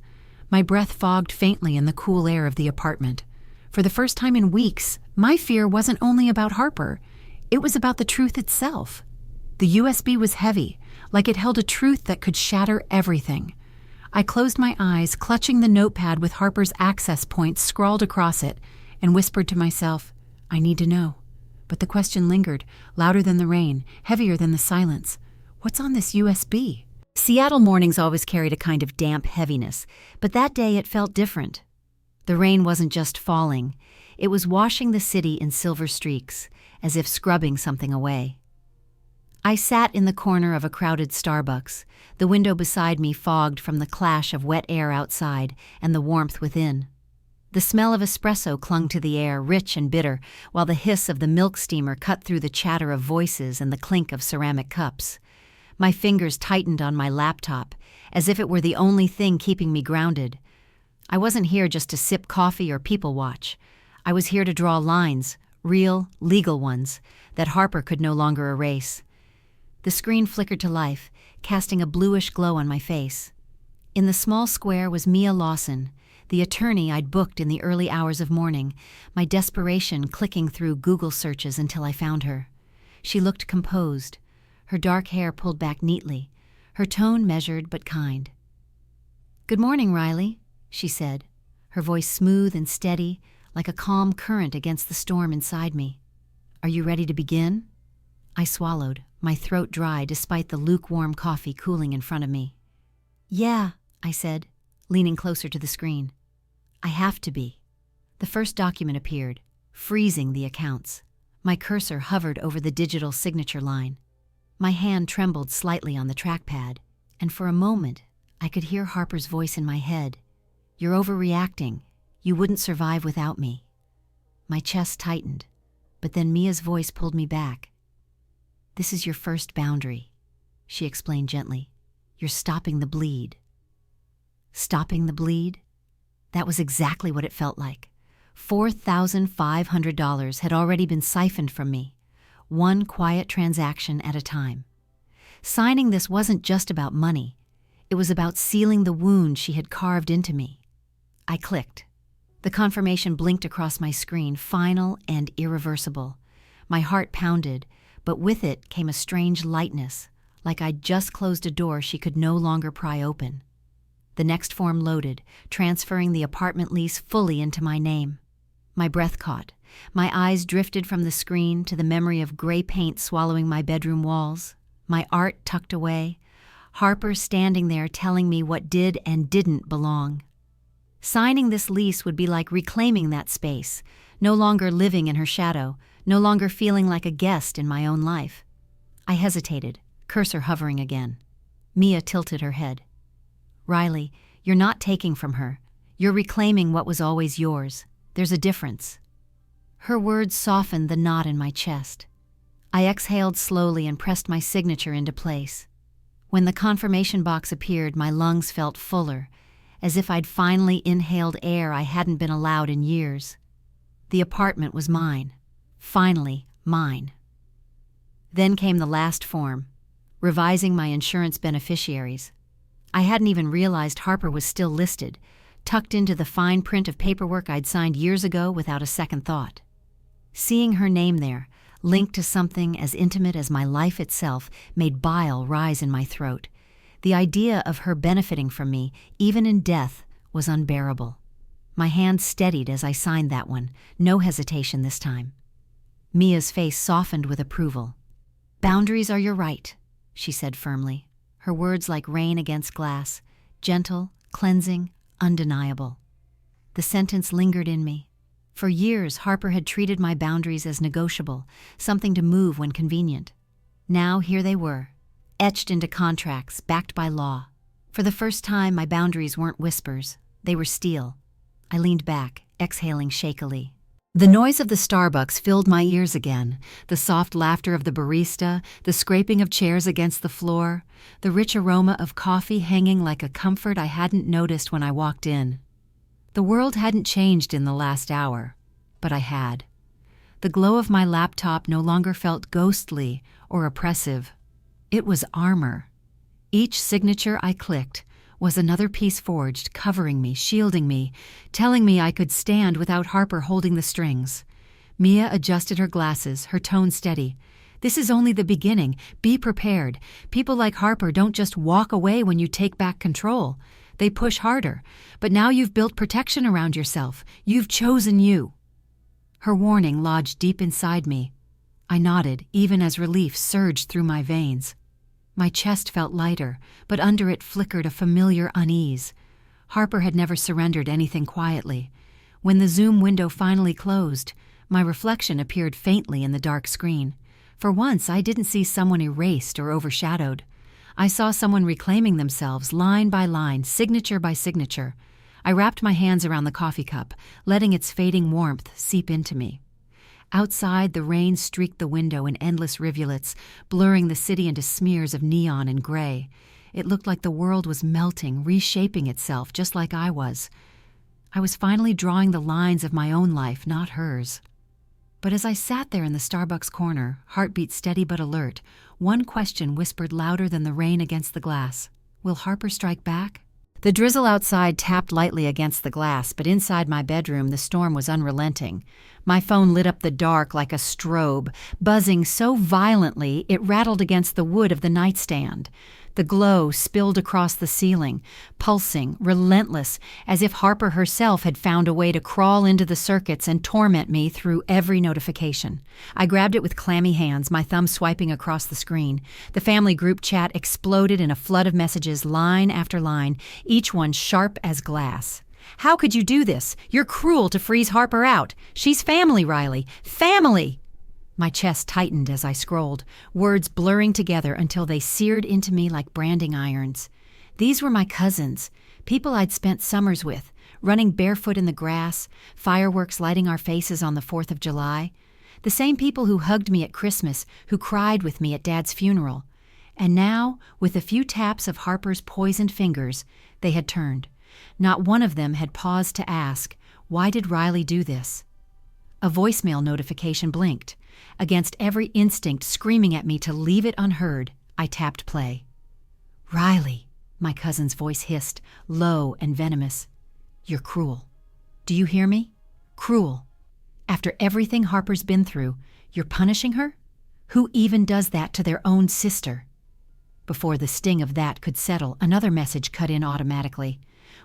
[SPEAKER 1] My breath fogged faintly in the cool air of the apartment. For the first time in weeks, my fear wasn't only about Harper. It was about the truth itself. The USB was heavy, like it held a truth that could shatter everything. I closed my eyes, clutching the notepad with Harper's access points scrawled across it, and whispered to myself, I need to know. But the question lingered, louder than the rain, heavier than the silence. What's on this USB? Seattle mornings always carried a kind of damp heaviness, but that day it felt different. The rain wasn't just falling, it was washing the city in silver streaks, as if scrubbing something away. I sat in the corner of a crowded Starbucks, the window beside me fogged from the clash of wet air outside and the warmth within. The smell of espresso clung to the air, rich and bitter, while the hiss of the milk steamer cut through the chatter of voices and the clink of ceramic cups. My fingers tightened on my laptop, as if it were the only thing keeping me grounded. I wasn't here just to sip coffee or people watch. I was here to draw lines, real, legal ones, that Harper could no longer erase. The screen flickered to life, casting a bluish glow on my face. In the small square was Mia Lawson, the attorney I'd booked in the early hours of morning, my desperation clicking through Google searches until I found her. She looked composed, her dark hair pulled back neatly, her tone measured but kind. "Good morning, Riley," she said, her voice smooth and steady, like a calm current against the storm inside me. "Are you ready to begin?" I swallowed, my throat dry despite the lukewarm coffee cooling in front of me. "Yeah," I said, leaning closer to the screen. "I have to be." The first document appeared, freezing the accounts. My cursor hovered over the digital signature line. My hand trembled slightly on the trackpad, and for a moment, I could hear Harper's voice in my head. "You're overreacting. You wouldn't survive without me." My chest tightened, but then Mia's voice pulled me back. "This is your first boundary," she explained gently. "You're stopping the bleed." Stopping the bleed? That was exactly what it felt like. $4,500 had already been siphoned from me, one quiet transaction at a time. Signing this wasn't just about money. It was about sealing the wound she had carved into me. I clicked. The confirmation blinked across my screen, final and irreversible. My heart pounded, but with it came a strange lightness, like I'd just closed a door she could no longer pry open. The next form loaded, transferring the apartment lease fully into my name. My breath caught. My eyes drifted from the screen to the memory of gray paint swallowing my bedroom walls, my art tucked away, Harper standing there telling me what did and didn't belong. Signing this lease would be like reclaiming that space, no longer living in her shadow, no longer feeling like a guest in my own life. I hesitated, cursor hovering again. Mia tilted her head. "Riley, you're not taking from her. You're reclaiming what was always yours. There's a difference." Her words softened the knot in my chest. I exhaled slowly and pressed my signature into place. When the confirmation box appeared, my lungs felt fuller, as if I'd finally inhaled air I hadn't been allowed in years. The apartment was mine. Finally, mine. Then came the last form, revising my insurance beneficiaries. I hadn't even realized Harper was still listed, tucked into the fine print of paperwork I'd signed years ago without a second thought. Seeing her name there, linked to something as intimate as my life itself, made bile rise in my throat. The idea of her benefiting from me, even in death, was unbearable. My hand steadied as I signed that one, no hesitation this time. Mia's face softened with approval. "Boundaries are your right," she said firmly, her words like rain against glass, gentle, cleansing, undeniable. The sentence lingered in me. For years, Harper had treated my boundaries as negotiable, something to move when convenient. Now here they were, etched into contracts, backed by law. For the first time, my boundaries weren't whispers. They were steel. I leaned back, exhaling shakily. The noise of the Starbucks filled my ears again, the soft laughter of the barista, the scraping of chairs against the floor, the rich aroma of coffee hanging like a comfort I hadn't noticed when I walked in. The world hadn't changed in the last hour, but I had. The glow of my laptop no longer felt ghostly or oppressive. It was armor. Each signature I clicked was another piece forged, covering me, shielding me, telling me I could stand without Harper holding the strings. Mia adjusted her glasses, her tone steady. This is only the beginning. Be prepared. People like Harper don't just walk away when you take back control. They push harder. But now you've built protection around yourself. You've chosen you. Her warning lodged deep inside me. I nodded, even as relief surged through my veins. My chest felt lighter, but under it flickered a familiar unease. Harper had never surrendered anything quietly. When the Zoom window finally closed, my reflection appeared faintly in the dark screen. For once, I didn't see someone erased or overshadowed. I saw someone reclaiming themselves line by line, signature by signature. I wrapped my hands around the coffee cup, letting its fading warmth seep into me. Outside, the rain streaked the window in endless rivulets, blurring the city into smears of neon and gray. It looked like the world was melting, reshaping itself, just like I was. I was finally drawing the lines of my own life, not hers. But as I sat there in the Starbucks corner, heartbeat steady but alert, one question whispered louder than the rain against the glass. Will Harper strike back? The drizzle outside tapped lightly against the glass, but inside my bedroom the storm was unrelenting. My phone lit up the dark like a strobe, buzzing so violently it rattled against the wood of the nightstand. The glow spilled across the ceiling, pulsing, relentless, as if Harper herself had found a way to crawl into the circuits and torment me through every notification. I grabbed it with clammy hands, my thumb swiping across the screen. The family group chat exploded in a flood of messages, line after line, each one sharp as glass. How could you do this? You're cruel to freeze Harper out. She's family, Riley. Family! My chest tightened as I scrolled, words blurring together until they seared into me like branding irons. These were my cousins, people I'd spent summers with, running barefoot in the grass, fireworks lighting our faces on the 4th of July. The same people who hugged me at Christmas, who cried with me at Dad's funeral. And now, with a few taps of Harper's poisoned fingers, they had turned. Not one of them had paused to ask, why did Riley do this? A voicemail notification blinked. Against every instinct screaming at me to leave it unheard, I tapped play. Riley, my cousin's voice hissed, low and venomous. You're cruel. Do you hear me? Cruel. After everything Harper's been through, you're punishing her? Who even does that to their own sister? Before the sting of that could settle, another message cut in automatically.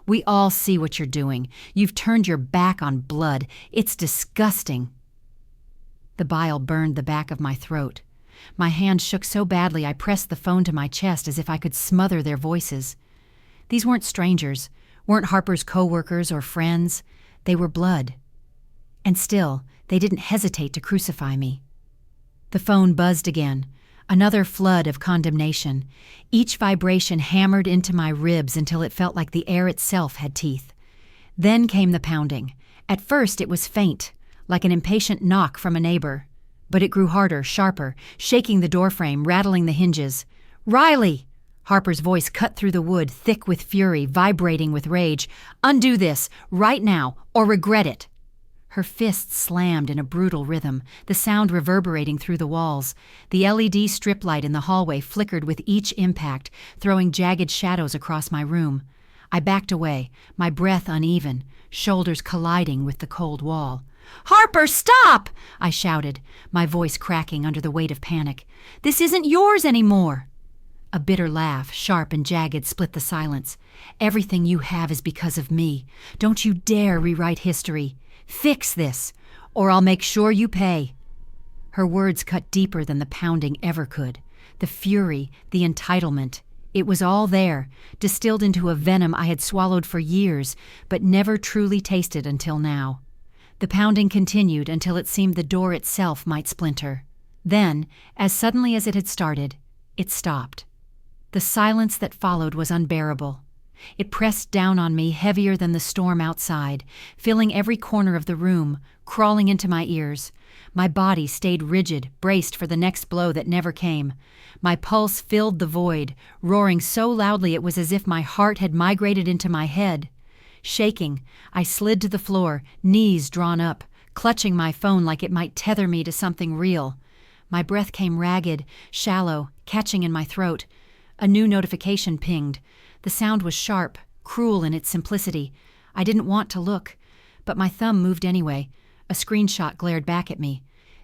[SPEAKER 1] We all see what you're doing. You've turned your back on blood. It's disgusting. The bile burned the back of my throat. My hand shook so badly I pressed the phone to my chest as if I could smother their voices. These weren't strangers, weren't Harper's co-workers or friends. They were blood. And still, they didn't hesitate to crucify me. The phone buzzed again, another flood of condemnation. Each vibration hammered into my ribs until it felt like the air itself had teeth. Then came the pounding. At first it was faint, like an impatient knock from a neighbor. But it grew harder, sharper, shaking the doorframe, rattling the hinges. Riley! Harper's voice cut through the wood, thick with fury, vibrating with rage. Undo this, right now, or regret it. Her fists slammed in a brutal rhythm, the sound reverberating through the walls. The LED strip light in the hallway flickered with each impact, throwing jagged shadows across my room. I backed away, my breath uneven, shoulders colliding with the cold wall. Harper, stop! I shouted, my voice cracking under the weight of panic. This isn't yours anymore. A bitter laugh, sharp and jagged, split the silence. Everything you have is because of me. Don't you dare rewrite history. Fix this, or I'll make sure you pay. Her words cut deeper than the pounding ever could. The fury, the entitlement. It was all there, distilled into a venom I had swallowed for years, but never truly tasted until now. The pounding continued until it seemed the door itself might splinter. Then, as suddenly as it had started, it stopped. The silence that followed was unbearable. It pressed down on me heavier than the storm outside, filling every corner of the room, crawling into my ears. My body stayed rigid, braced for the next blow that never came. My pulse filled the void, roaring so loudly it was as if my heart had migrated into my head. Shaking, I slid to the floor, knees drawn up, clutching my phone like it might tether me to something real. My breath came ragged, shallow, catching in my throat. A new notification pinged. The sound was sharp, cruel in its simplicity. I didn't want to look, but my thumb moved anyway. A screenshot glared back at me.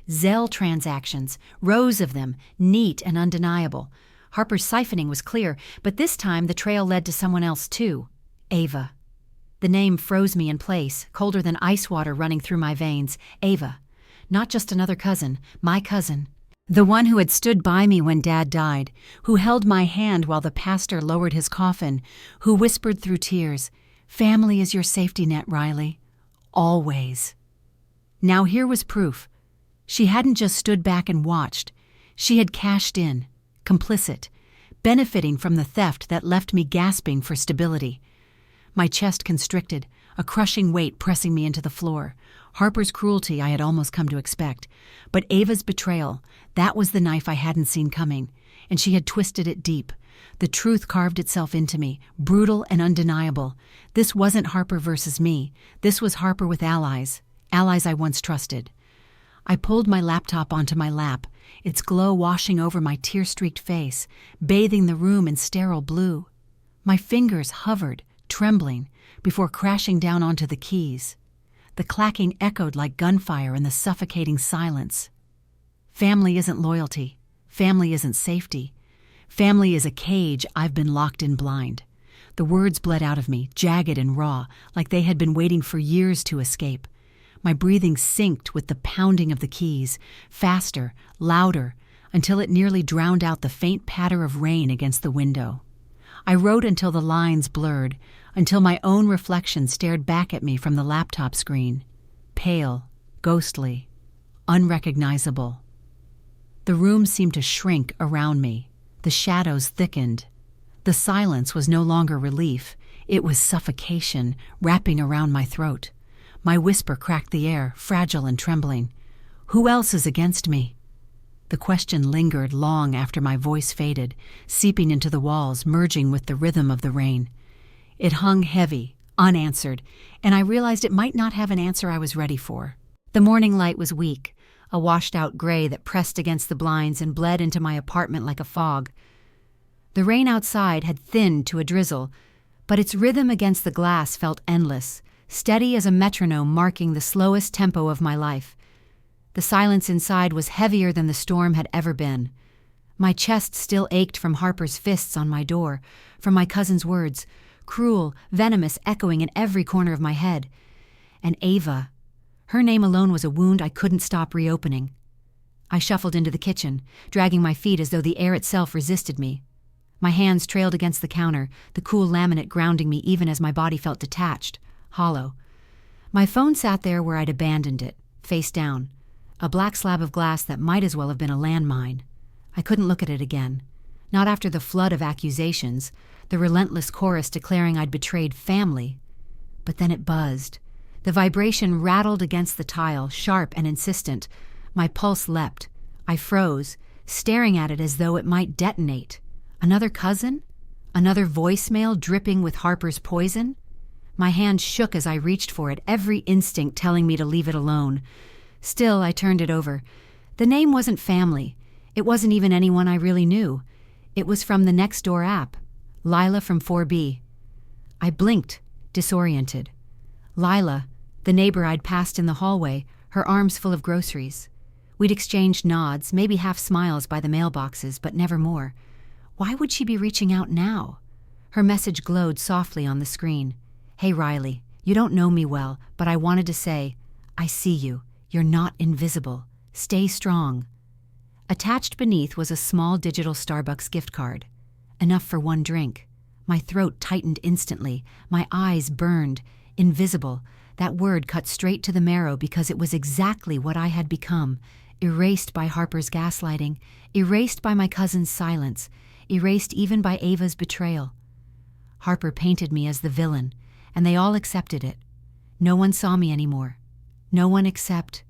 [SPEAKER 1] Zelle transactions, rows of them, neat and undeniable. Harper's siphoning was clear, but this time the trail led to someone else too. Ava. The name froze me in place, colder than ice water running through my veins. Ava. Not just another cousin, my cousin. The one who had stood by me when Dad died, who held my hand while the pastor lowered his coffin, who whispered through tears, "Family is your safety net, Riley. Always." Now here was proof. She hadn't just stood back and watched. She had cashed in, complicit, benefiting from the theft that left me gasping for stability. My chest constricted, a crushing weight pressing me into the floor. Harper's cruelty I had almost come to expect, but Ava's betrayal, that was the knife I hadn't seen coming, and she had twisted it deep. The truth carved itself into me, brutal and undeniable. This wasn't Harper versus me. This was Harper with allies, allies I once trusted. I pulled my laptop onto my lap, its glow washing over my tear-streaked face, bathing the room in sterile blue. My fingers hovered, trembling, before crashing down onto the keys. The clacking echoed like gunfire in the suffocating silence. Family isn't loyalty. Family isn't safety. Family is a cage I've been locked in blind. The words bled out of me, jagged and raw, like they had been waiting for years to escape. My breathing synced with the pounding of the keys, faster, louder, until it nearly drowned out the faint patter of rain against the window. I wrote until the lines blurred, until my own reflection stared back at me from the laptop screen. Pale, ghostly, unrecognizable. The room seemed to shrink around me. The shadows thickened. The silence was no longer relief. It was suffocation, wrapping around my throat. My whisper cracked the air, fragile and trembling. Who else is against me? The question lingered long after my voice faded, seeping into the walls, merging with the rhythm of the rain. It hung heavy, unanswered, and I realized it might not have an answer I was ready for. The morning light was weak, a washed-out gray that pressed against the blinds and bled into my apartment like a fog. The rain outside had thinned to a drizzle, but its rhythm against the glass felt endless, steady as a metronome marking the slowest tempo of my life. The silence inside was heavier than the storm had ever been. My chest still ached from Harper's fists on my door, from my cousin's words, cruel, venomous, echoing in every corner of my head. And Ava. Her name alone was a wound I couldn't stop reopening. I shuffled into the kitchen, dragging my feet as though the air itself resisted me. My hands trailed against the counter, the cool laminate grounding me even as my body felt detached, hollow. My phone sat there where I'd abandoned it, face down, a black slab of glass that might as well have been a landmine. I couldn't look at it again, not after the flood of accusations, the relentless chorus declaring I'd betrayed family. But then it buzzed. The vibration rattled against the tile, sharp and insistent. My pulse leapt. I froze, staring at it as though it might detonate. Another cousin? Another voicemail dripping with Harper's poison? My hand shook as I reached for it, every instinct telling me to leave it alone. Still, I turned it over. The name wasn't family. It wasn't even anyone I really knew. It was from the Nextdoor app. Lila from 4B. I blinked, disoriented. Lila, the neighbor I'd passed in the hallway, her arms full of groceries. We'd exchanged nods, maybe half smiles by the mailboxes, but never more. Why would she be reaching out now? Her message glowed softly on the screen. Hey Riley, you don't know me well, but I wanted to say, I see you. You're not invisible. Stay strong. Attached beneath was a small digital Starbucks gift card. Enough for one drink. My throat tightened instantly. My eyes burned. Invisible. That word cut straight to the marrow because it was exactly what I had become. Erased by Harper's gaslighting. Erased by my cousin's silence. Erased even by Ava's betrayal. Harper painted me as the villain, and they all accepted it. No one saw me anymore. No one except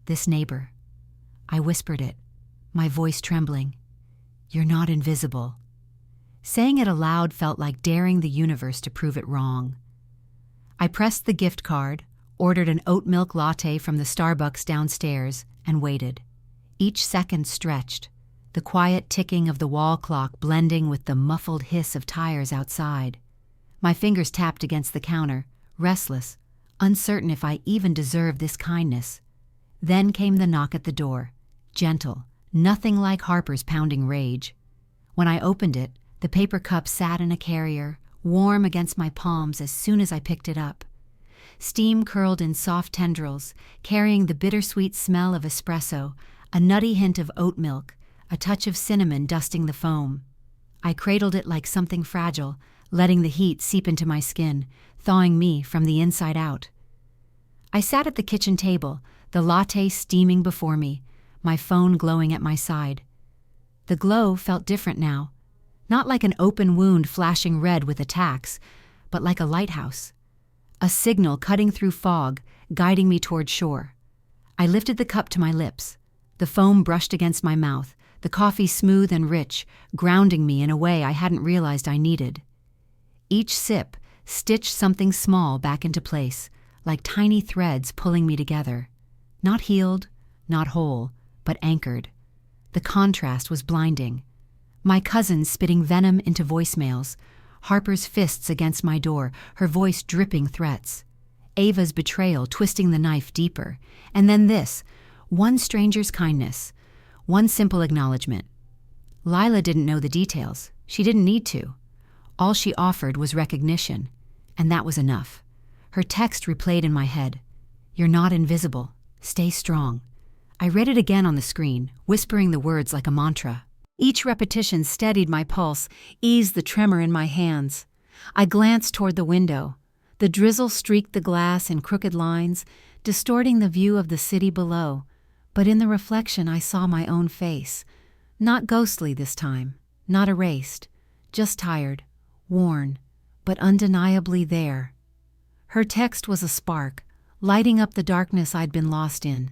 [SPEAKER 1] this neighbor. I whispered it, my voice trembling. "You're not invisible." Saying it aloud felt like daring the universe to prove it wrong. I pressed the gift card, ordered an oat milk latte from the Starbucks downstairs, and waited. Each second stretched, the quiet ticking of the wall clock blending with the muffled hiss of tires outside. My fingers tapped against the counter, restless, uncertain if I even deserved this kindness. Then came the knock at the door, gentle, nothing like Harper's pounding rage. When I opened it, the paper cup sat in a carrier, warm against my palms as soon as I picked it up. Steam curled in soft tendrils, carrying the bittersweet smell of espresso, a nutty hint of oat milk, a touch of cinnamon dusting the foam. I cradled it like something fragile, letting the heat seep into my skin, thawing me from the inside out. I sat at the kitchen table, the latte steaming before me, my phone glowing at my side. The glow felt different now, not like an open wound flashing red with attacks, but like a lighthouse. A signal cutting through fog, guiding me toward shore. I lifted the cup to my lips. The foam brushed against my mouth, the coffee smooth and rich, grounding me in a way I hadn't realized I needed. Each sip stitched something small back into place, like tiny threads pulling me together. Not healed, not whole, but anchored. The contrast was blinding. My cousin spitting venom into voicemails, Harper's fists against my door, her voice dripping threats. Ava's betrayal twisting the knife deeper. And then this, one stranger's kindness, one simple acknowledgement. Lila didn't know the details. She didn't need to. All she offered was recognition, and that was enough. Her text replayed in my head. "You're not invisible. Stay strong." I read it again on the screen, whispering the words like a mantra. Each repetition steadied my pulse, eased the tremor in my hands. I glanced toward the window. The drizzle streaked the glass in crooked lines, distorting the view of the city below. But in the reflection I saw my own face. Not ghostly this time, not erased, just tired, worn, but undeniably there. Her text was a spark, lighting up the darkness I'd been lost in.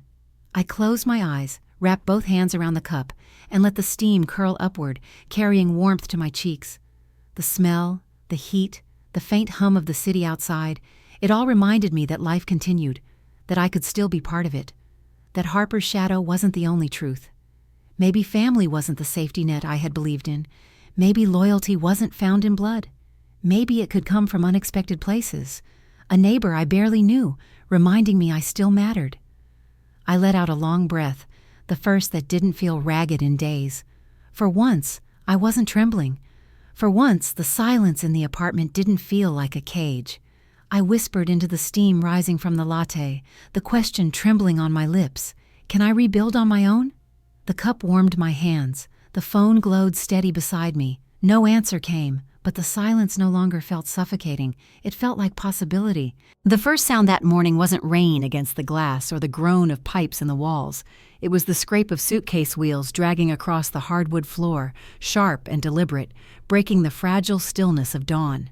[SPEAKER 1] I closed my eyes, wrapped both hands around the cup, and let the steam curl upward, carrying warmth to my cheeks. The smell, the heat, the faint hum of the city outside, it all reminded me that life continued, that I could still be part of it, that Harper's shadow wasn't the only truth. Maybe family wasn't the safety net I had believed in. Maybe loyalty wasn't found in blood. Maybe it could come from unexpected places. A neighbor I barely knew, reminding me I still mattered. I let out a long breath, the first that didn't feel ragged in days. For once, I wasn't trembling. For once, the silence in the apartment didn't feel like a cage. I whispered into the steam rising from the latte, the question trembling on my lips. Can I rebuild on my own? The cup warmed my hands. The phone glowed steady beside me. No answer came, but the silence no longer felt suffocating. It felt like possibility. The first sound that morning wasn't rain against the glass or the groan of pipes in the walls. It was the scrape of suitcase wheels dragging across the hardwood floor, sharp and deliberate, breaking the fragile stillness of dawn.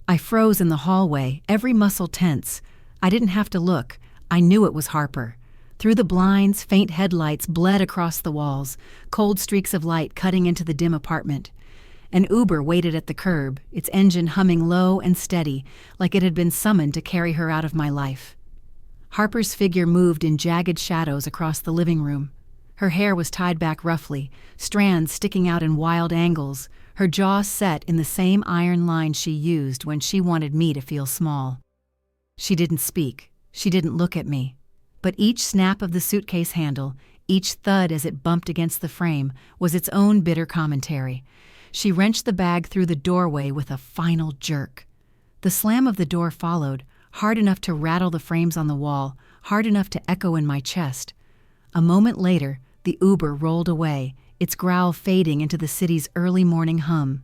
[SPEAKER 1] I froze in the hallway, every muscle tense. I didn't have to look. I knew it was Harper. Through the blinds, faint headlights bled across the walls, cold streaks of light cutting into the dim apartment. An Uber waited at the curb, its engine humming low and steady, like it had been summoned to carry her out of my life. Harper's figure moved in jagged shadows across the living room. Her hair was tied back roughly, strands sticking out in wild angles, her jaw set in the same iron line she used when she wanted me to feel small. She didn't speak. She didn't look at me. But each snap of the suitcase handle, each thud as it bumped against the frame, was its own bitter commentary. She wrenched the bag through the doorway with a final jerk. The slam of the door followed, hard enough to rattle the frames on the wall, hard enough to echo in my chest. A moment later, the Uber rolled away, its growl fading into the city's early morning hum.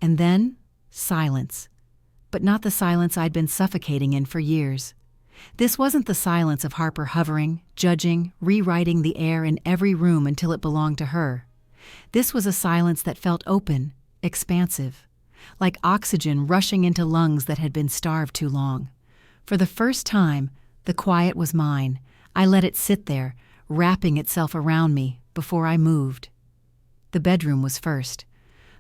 [SPEAKER 1] And then, silence. But not the silence I'd been suffocating in for years. This wasn't the silence of Harper hovering, judging, rewriting the air in every room until it belonged to her. This was a silence that felt open, expansive. like oxygen rushing into lungs that had been starved too long. For the first time, the quiet was mine. I let it sit there, wrapping itself around me, before I moved. The bedroom was first.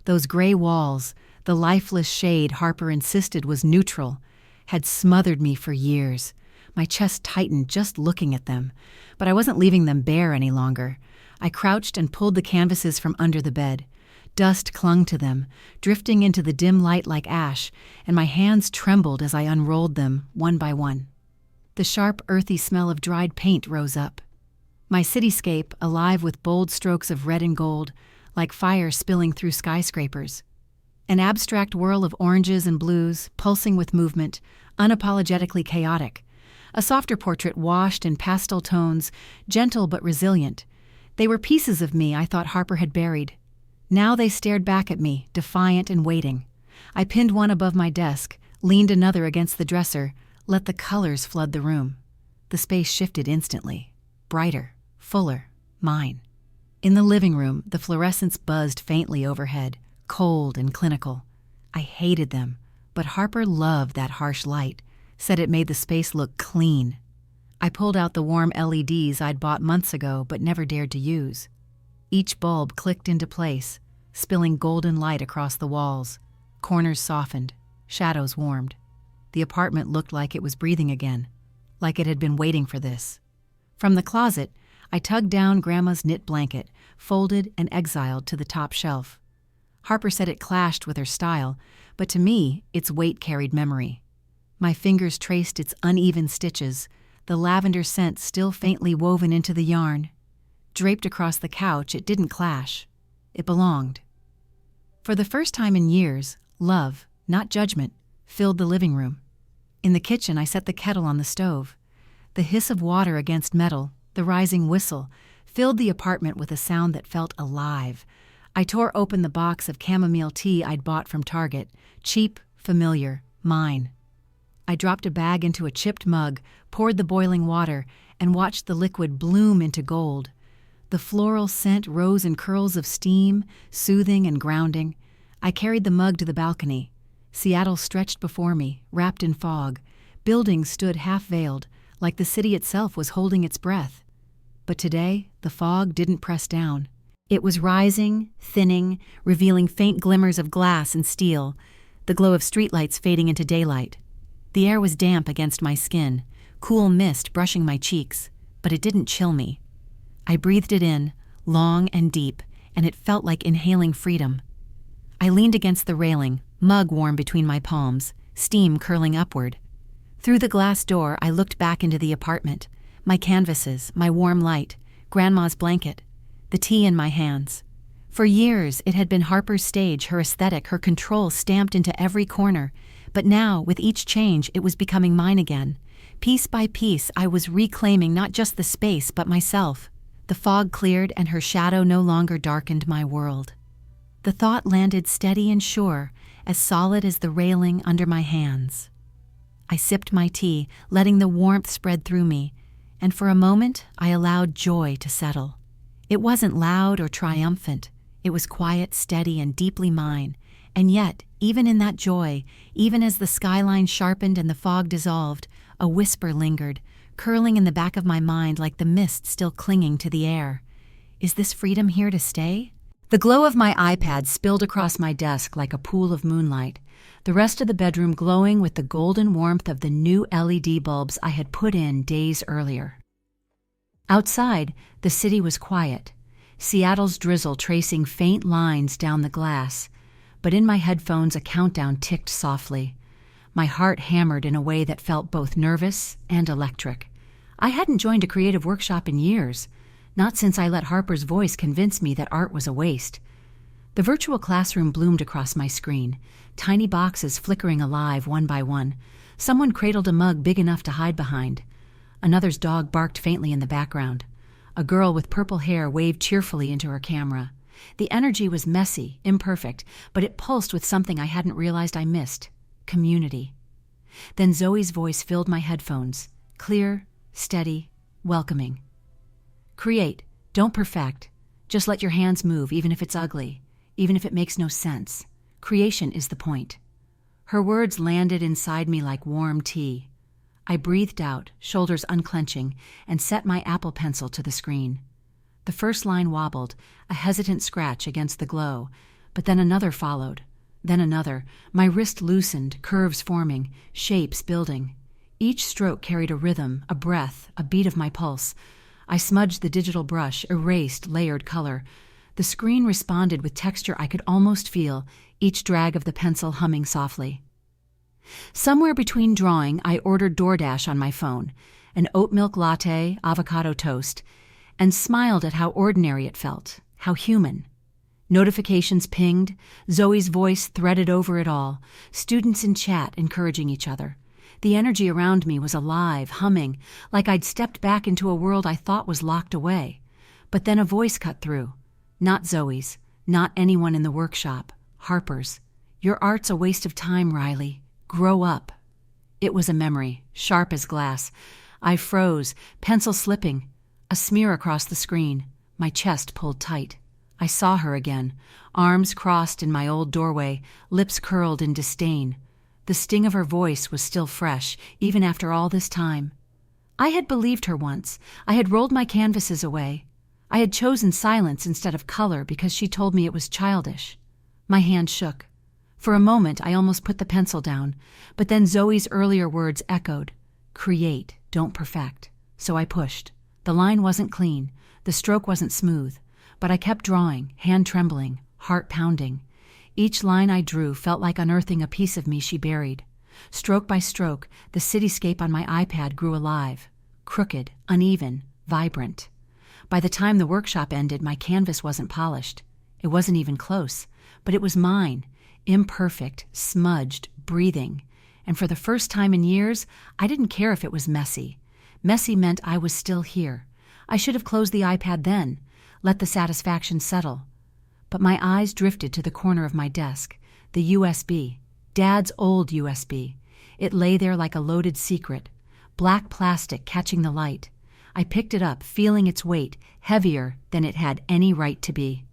[SPEAKER 1] Those gray walls, the lifeless shade Harper insisted was neutral, had smothered me for years. My chest tightened just looking at them, but I wasn't leaving them bare any longer. I crouched and pulled the canvases from under the bed. Dust clung to them, drifting into the dim light like ash, and my hands trembled as I unrolled them, one by one. The sharp, earthy smell of dried paint rose up. My cityscape, alive with bold strokes of red and gold, like fire spilling through skyscrapers. An abstract whirl of oranges and blues, pulsing with movement, unapologetically chaotic. A softer portrait washed in pastel tones, gentle but resilient. They were pieces of me I thought Harper had buried. Now they stared back at me, defiant and waiting. I pinned one above my desk, leaned another against the dresser, let the colors flood the room. The space shifted instantly. Brighter, fuller, mine. In the living room, the fluorescents buzzed faintly overhead, cold and clinical. I hated them, but Harper loved that harsh light, said it made the space look clean. I pulled out the warm LEDs I'd bought months ago but never dared to use. Each bulb clicked into place, spilling golden light across the walls. Corners softened, shadows warmed. The apartment looked like it was breathing again, like it had been waiting for this. From the closet, I tugged down Grandma's knit blanket, folded and exiled to the top shelf. Harper said it clashed with her style, but to me, its weight carried memory. My fingers traced its uneven stitches, the lavender scent still faintly woven into the yarn. Draped across the couch, it didn't clash. It belonged. For the first time in years, love, not judgment, filled the living room. In the kitchen, I set the kettle on the stove. The hiss of water against metal, the rising whistle, filled the apartment with a sound that felt alive. I tore open the box of chamomile tea I'd bought from Target, cheap, familiar, mine. I dropped a bag into a chipped mug, poured the boiling water, and watched the liquid bloom into gold. The floral scent rose in curls of steam, soothing and grounding. I carried the mug to the balcony. Seattle stretched before me, wrapped in fog. Buildings stood half-veiled, like the city itself was holding its breath. But today, the fog didn't press down. It was rising, thinning, revealing faint glimmers of glass and steel, the glow of streetlights fading into daylight. The air was damp against my skin, cool mist brushing my cheeks, but it didn't chill me. I breathed it in, long and deep, and it felt like inhaling freedom. I leaned against the railing, mug warm between my palms, steam curling upward. Through the glass door, I looked back into the apartment, my canvases, my warm light, Grandma's blanket, the tea in my hands. For years, it had been Harper's stage, her aesthetic, her control stamped into every corner. But now, with each change, it was becoming mine again. Piece by piece, I was reclaiming not just the space, but myself. The fog cleared, and her shadow no longer darkened my world. The thought landed steady and sure, as solid as the railing under my hands. I sipped my tea, letting the warmth spread through me, and for a moment I allowed joy to settle. It wasn't loud or triumphant. It was quiet, steady, and deeply mine. And yet, even in that joy, even as the skyline sharpened and the fog dissolved, a whisper lingered, curling in the back of my mind like the mist still clinging to the air. Is this freedom here to stay? The glow of my iPad spilled across my desk like a pool of moonlight, the rest of the bedroom glowing with the golden warmth of the new LED bulbs I had put in days earlier. Outside, the city was quiet, Seattle's drizzle tracing faint lines down the glass, but in my headphones a countdown ticked softly. My heart hammered in a way that felt both nervous and electric. I hadn't joined a creative workshop in years, not since I let Harper's voice convince me that art was a waste. The virtual classroom bloomed across my screen, tiny boxes flickering alive one by one. Someone cradled a mug big enough to hide behind. Another's dog barked faintly in the background. A girl with purple hair waved cheerfully into her camera. The energy was messy, imperfect, but it pulsed with something I hadn't realized I missed: community. Then Zoe's voice filled my headphones, clear, steady, welcoming. Create, don't perfect. Just let your hands move, even if it's ugly, even if it makes no sense. Creation is the point. Her words landed inside me like warm tea. I breathed out, shoulders unclenching, and set my Apple Pencil to the screen. The first line wobbled, a hesitant scratch against the glow, but then another followed. Then another. My wrist loosened, curves forming, shapes building. Each stroke carried a rhythm, a breath, a beat of my pulse. I smudged the digital brush, erased layered color. The screen responded with texture I could almost feel, each drag of the pencil humming softly. Somewhere between drawing, I ordered DoorDash on my phone, an oat milk latte, avocado toast, and smiled at how ordinary it felt, how human. Notifications pinged, Zoe's voice threaded over it all, students in chat encouraging each other. The energy around me was alive, humming, like I'd stepped back into a world I thought was locked away. But then a voice cut through. Not Zoe's, not anyone in the workshop, Harper's. "Your art's a waste of time, Riley. Grow up." It was a memory, sharp as glass. I froze, pencil slipping, a smear across the screen, my chest pulled tight. I saw her again, arms crossed in my old doorway, lips curled in disdain. The sting of her voice was still fresh, even after all this time. I had believed her once. I had rolled my canvases away. I had chosen silence instead of color because she told me it was childish. My hand shook. For a moment, I almost put the pencil down, but then Zoe's earlier words echoed. Create, don't perfect. So I pushed. The line wasn't clean. The stroke wasn't smooth. But I kept drawing, hand trembling, heart pounding. Each line I drew felt like unearthing a piece of me she buried. Stroke by stroke, the cityscape on my iPad grew alive. Crooked, uneven, vibrant. By the time the workshop ended, my canvas wasn't polished. It wasn't even close. But it was mine. Imperfect, smudged, breathing. And for the first time in years, I didn't care if it was messy. Messy meant I was still here. I should have closed the iPad then. Let the satisfaction settle. But my eyes drifted to the corner of my desk, the USB, Dad's old USB. It lay there like a loaded secret, black plastic catching the light. I picked it up, feeling its weight, heavier than it had any right to be.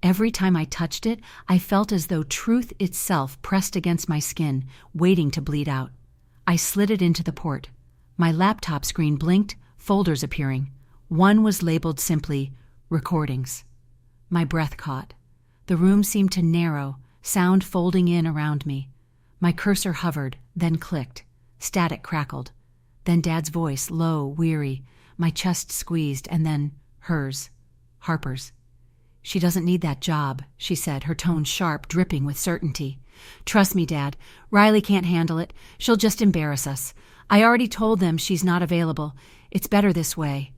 [SPEAKER 1] Every time I touched it, I felt as though truth itself pressed against my skin, waiting to bleed out. I slid it into the port. My laptop screen blinked, folders appearing. One was labeled simply, Recordings. My breath caught. The room seemed to narrow, sound folding in around me. My cursor hovered, then clicked. Static crackled. Then Dad's voice, low, weary. My chest squeezed, and then hers. Harper's. "She doesn't need that job," she said, her tone sharp, dripping with certainty. "Trust me, Dad. Riley can't handle it. She'll just embarrass us. I already told them she's not available. It's better this way."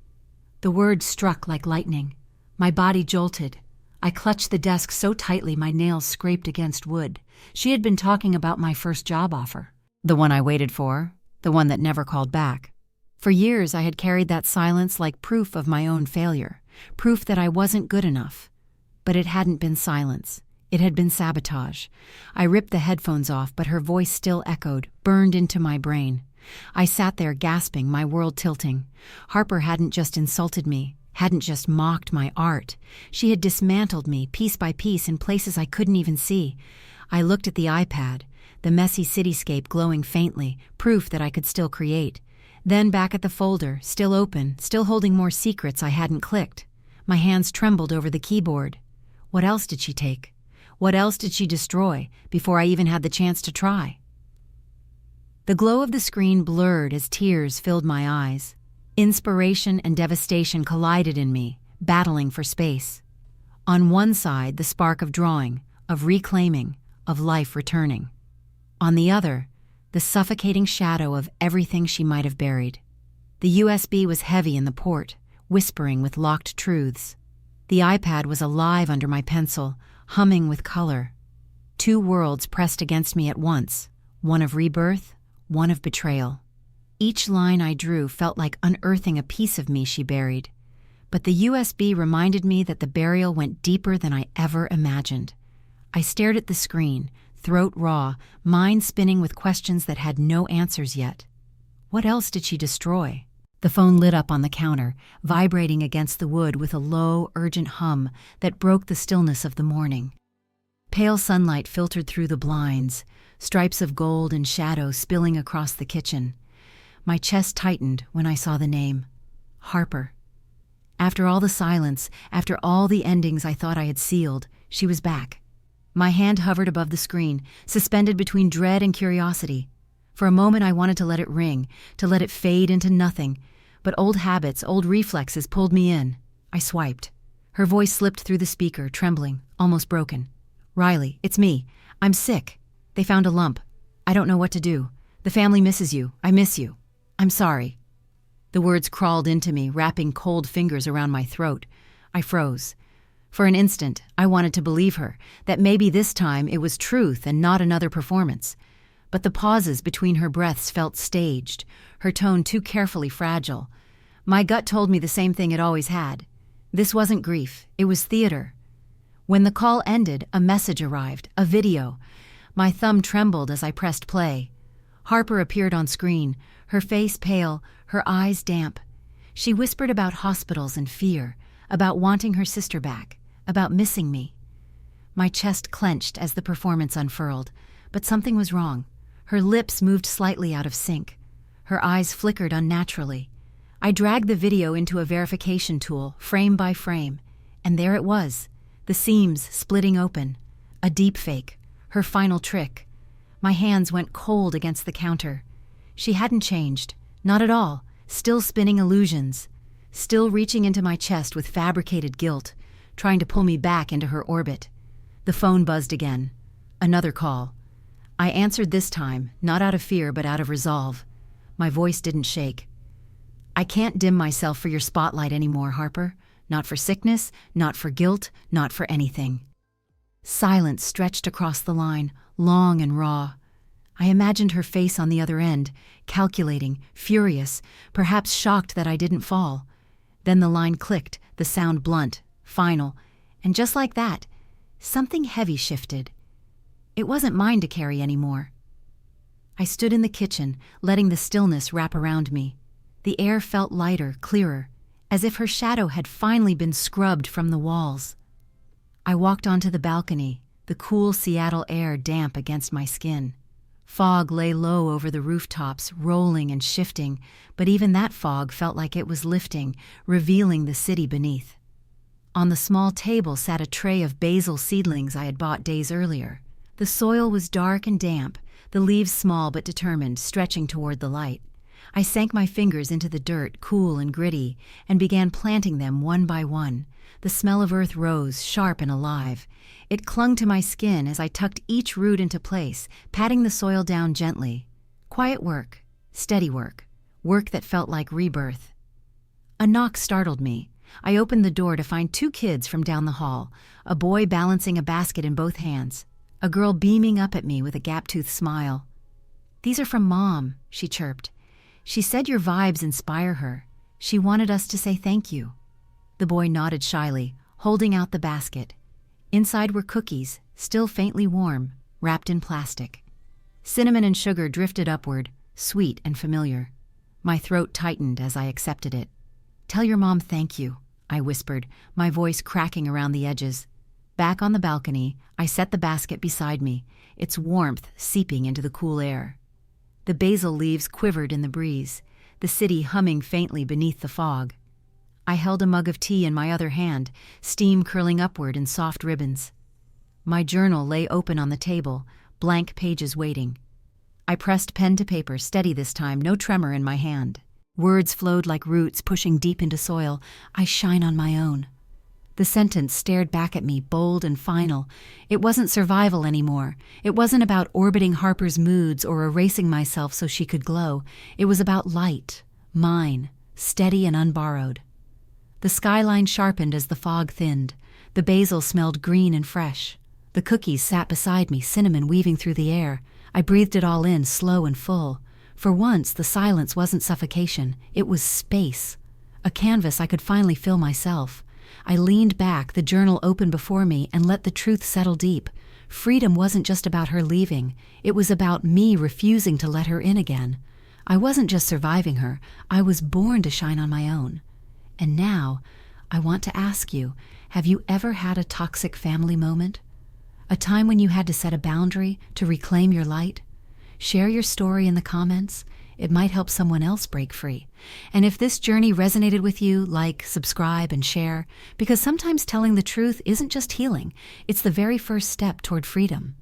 [SPEAKER 1] The words struck like lightning. My body jolted. I clutched the desk so tightly my nails scraped against wood. She had been talking about my first job offer. The one I waited for, the one that never called back. For years I had carried that silence like proof of my own failure, proof that I wasn't good enough. But it hadn't been silence. It had been sabotage. I ripped the headphones off, but her voice still echoed, burned into my brain. I sat there gasping, my world tilting. Harper hadn't just insulted me, hadn't just mocked my art. She had dismantled me piece by piece in places I couldn't even see. I looked at the iPad, the messy cityscape glowing faintly, proof that I could still create. Then back at the folder, still open, still holding more secrets I hadn't clicked. My hands trembled over the keyboard. What else did she take? What else did she destroy before I even had the chance to try? The glow of the screen blurred as tears filled my eyes. Inspiration and devastation collided in me, battling for space. On one side, the spark of drawing, of reclaiming, of life returning. On the other, the suffocating shadow of everything she might have buried. The USB was heavy in the port, whispering with locked truths. The iPad was alive under my pencil, humming with color. Two worlds pressed against me at once, one of rebirth, one of betrayal. Each line I drew felt like unearthing a piece of me she buried. But the USB reminded me that the burial went deeper than I ever imagined. I stared at the screen, throat raw, mind spinning with questions that had no answers yet. What else did she destroy? The phone lit up on the counter, vibrating against the wood with a low, urgent hum that broke the stillness of the morning. Pale sunlight filtered through the blinds, stripes of gold and shadow spilling across the kitchen. My chest tightened when I saw the name. Harper. After all the silence, after all the endings I thought I had sealed, she was back. My hand hovered above the screen, suspended between dread and curiosity. For a moment I wanted to let it ring, to let it fade into nothing, but old habits, old reflexes pulled me in. I swiped. Her voice slipped through the speaker, trembling, almost broken. "Riley, it's me. I'm sick. They found a lump. I don't know what to do. The family misses you. I miss you. I'm sorry." The words crawled into me, wrapping cold fingers around my throat. I froze. For an instant, I wanted to believe her, that maybe this time it was truth and not another performance. But the pauses between her breaths felt staged, her tone too carefully fragile. My gut told me the same thing it always had. This wasn't grief, it was theater. When the call ended, a message arrived, a video. My thumb trembled as I pressed play. Harper appeared on screen, her face pale, her eyes damp. She whispered about hospitals and fear, about wanting her sister back, about missing me. My chest clenched as the performance unfurled, but something was wrong. Her lips moved slightly out of sync. Her eyes flickered unnaturally. I dragged the video into a verification tool, frame by frame, and there it was, the seams splitting open. A deep fake, her final trick. My hands went cold against the counter. She hadn't changed, not at all, still spinning illusions, still reaching into my chest with fabricated guilt, trying to pull me back into her orbit. The phone buzzed again. Another call. I answered this time, not out of fear but out of resolve. My voice didn't shake. "I can't dim myself for your spotlight anymore, Harper. Not for sickness, not for guilt, not for anything." Silence stretched across the line, long and raw. I imagined her face on the other end, calculating, furious, perhaps shocked that I didn't fall. Then the line clicked, the sound blunt, final, and just like that, something heavy shifted. It wasn't mine to carry anymore. I stood in the kitchen, letting the stillness wrap around me. The air felt lighter, clearer, as if her shadow had finally been scrubbed from the walls. I walked onto the balcony, the cool Seattle air damp against my skin. Fog lay low over the rooftops, rolling and shifting, but even that fog felt like it was lifting, revealing the city beneath. On the small table sat a tray of basil seedlings I had bought days earlier. The soil was dark and damp, the leaves small but determined, stretching toward the light. I sank my fingers into the dirt, cool and gritty, and began planting them one by one. The smell of earth rose, sharp and alive. It clung to my skin as I tucked each root into place, patting the soil down gently. Quiet work, steady work, work that felt like rebirth. A knock startled me. I opened the door to find two kids from down the hall, a boy balancing a basket in both hands, a girl beaming up at me with a gap-toothed smile. "These are from Mom," she chirped. "She said your vibes inspire her. She wanted us to say thank you." The boy nodded shyly, holding out the basket. Inside were cookies, still faintly warm, wrapped in plastic. Cinnamon and sugar drifted upward, sweet and familiar. My throat tightened as I accepted it. "Tell your mom thank you," I whispered, my voice cracking around the edges. Back on the balcony, I set the basket beside me, its warmth seeping into the cool air. The basil leaves quivered in the breeze, the city humming faintly beneath the fog. I held a mug of tea in my other hand, steam curling upward in soft ribbons. My journal lay open on the table, blank pages waiting. I pressed pen to paper, steady this time, no tremor in my hand. Words flowed like roots pushing deep into soil. "I shine on my own." The sentence stared back at me, bold and final. It wasn't survival anymore. It wasn't about orbiting Harper's moods or erasing myself so she could glow. It was about light, mine, steady and unborrowed. The skyline sharpened as the fog thinned. The basil smelled green and fresh. The cookies sat beside me, cinnamon weaving through the air. I breathed it all in, slow and full. For once, the silence wasn't suffocation. It was space. A canvas I could finally fill myself. I leaned back, the journal open before me, and let the truth settle deep. Freedom wasn't just about her leaving. It was about me refusing to let her in again. I wasn't just surviving her. I was born to shine on my own. And now, I want to ask you, have you ever had a toxic family moment? A time when you had to set a boundary to reclaim your light? Share your story in the comments. It might help someone else break free. And if this journey resonated with you, like, subscribe, and share, because sometimes telling the truth isn't just healing, it's the very first step toward freedom.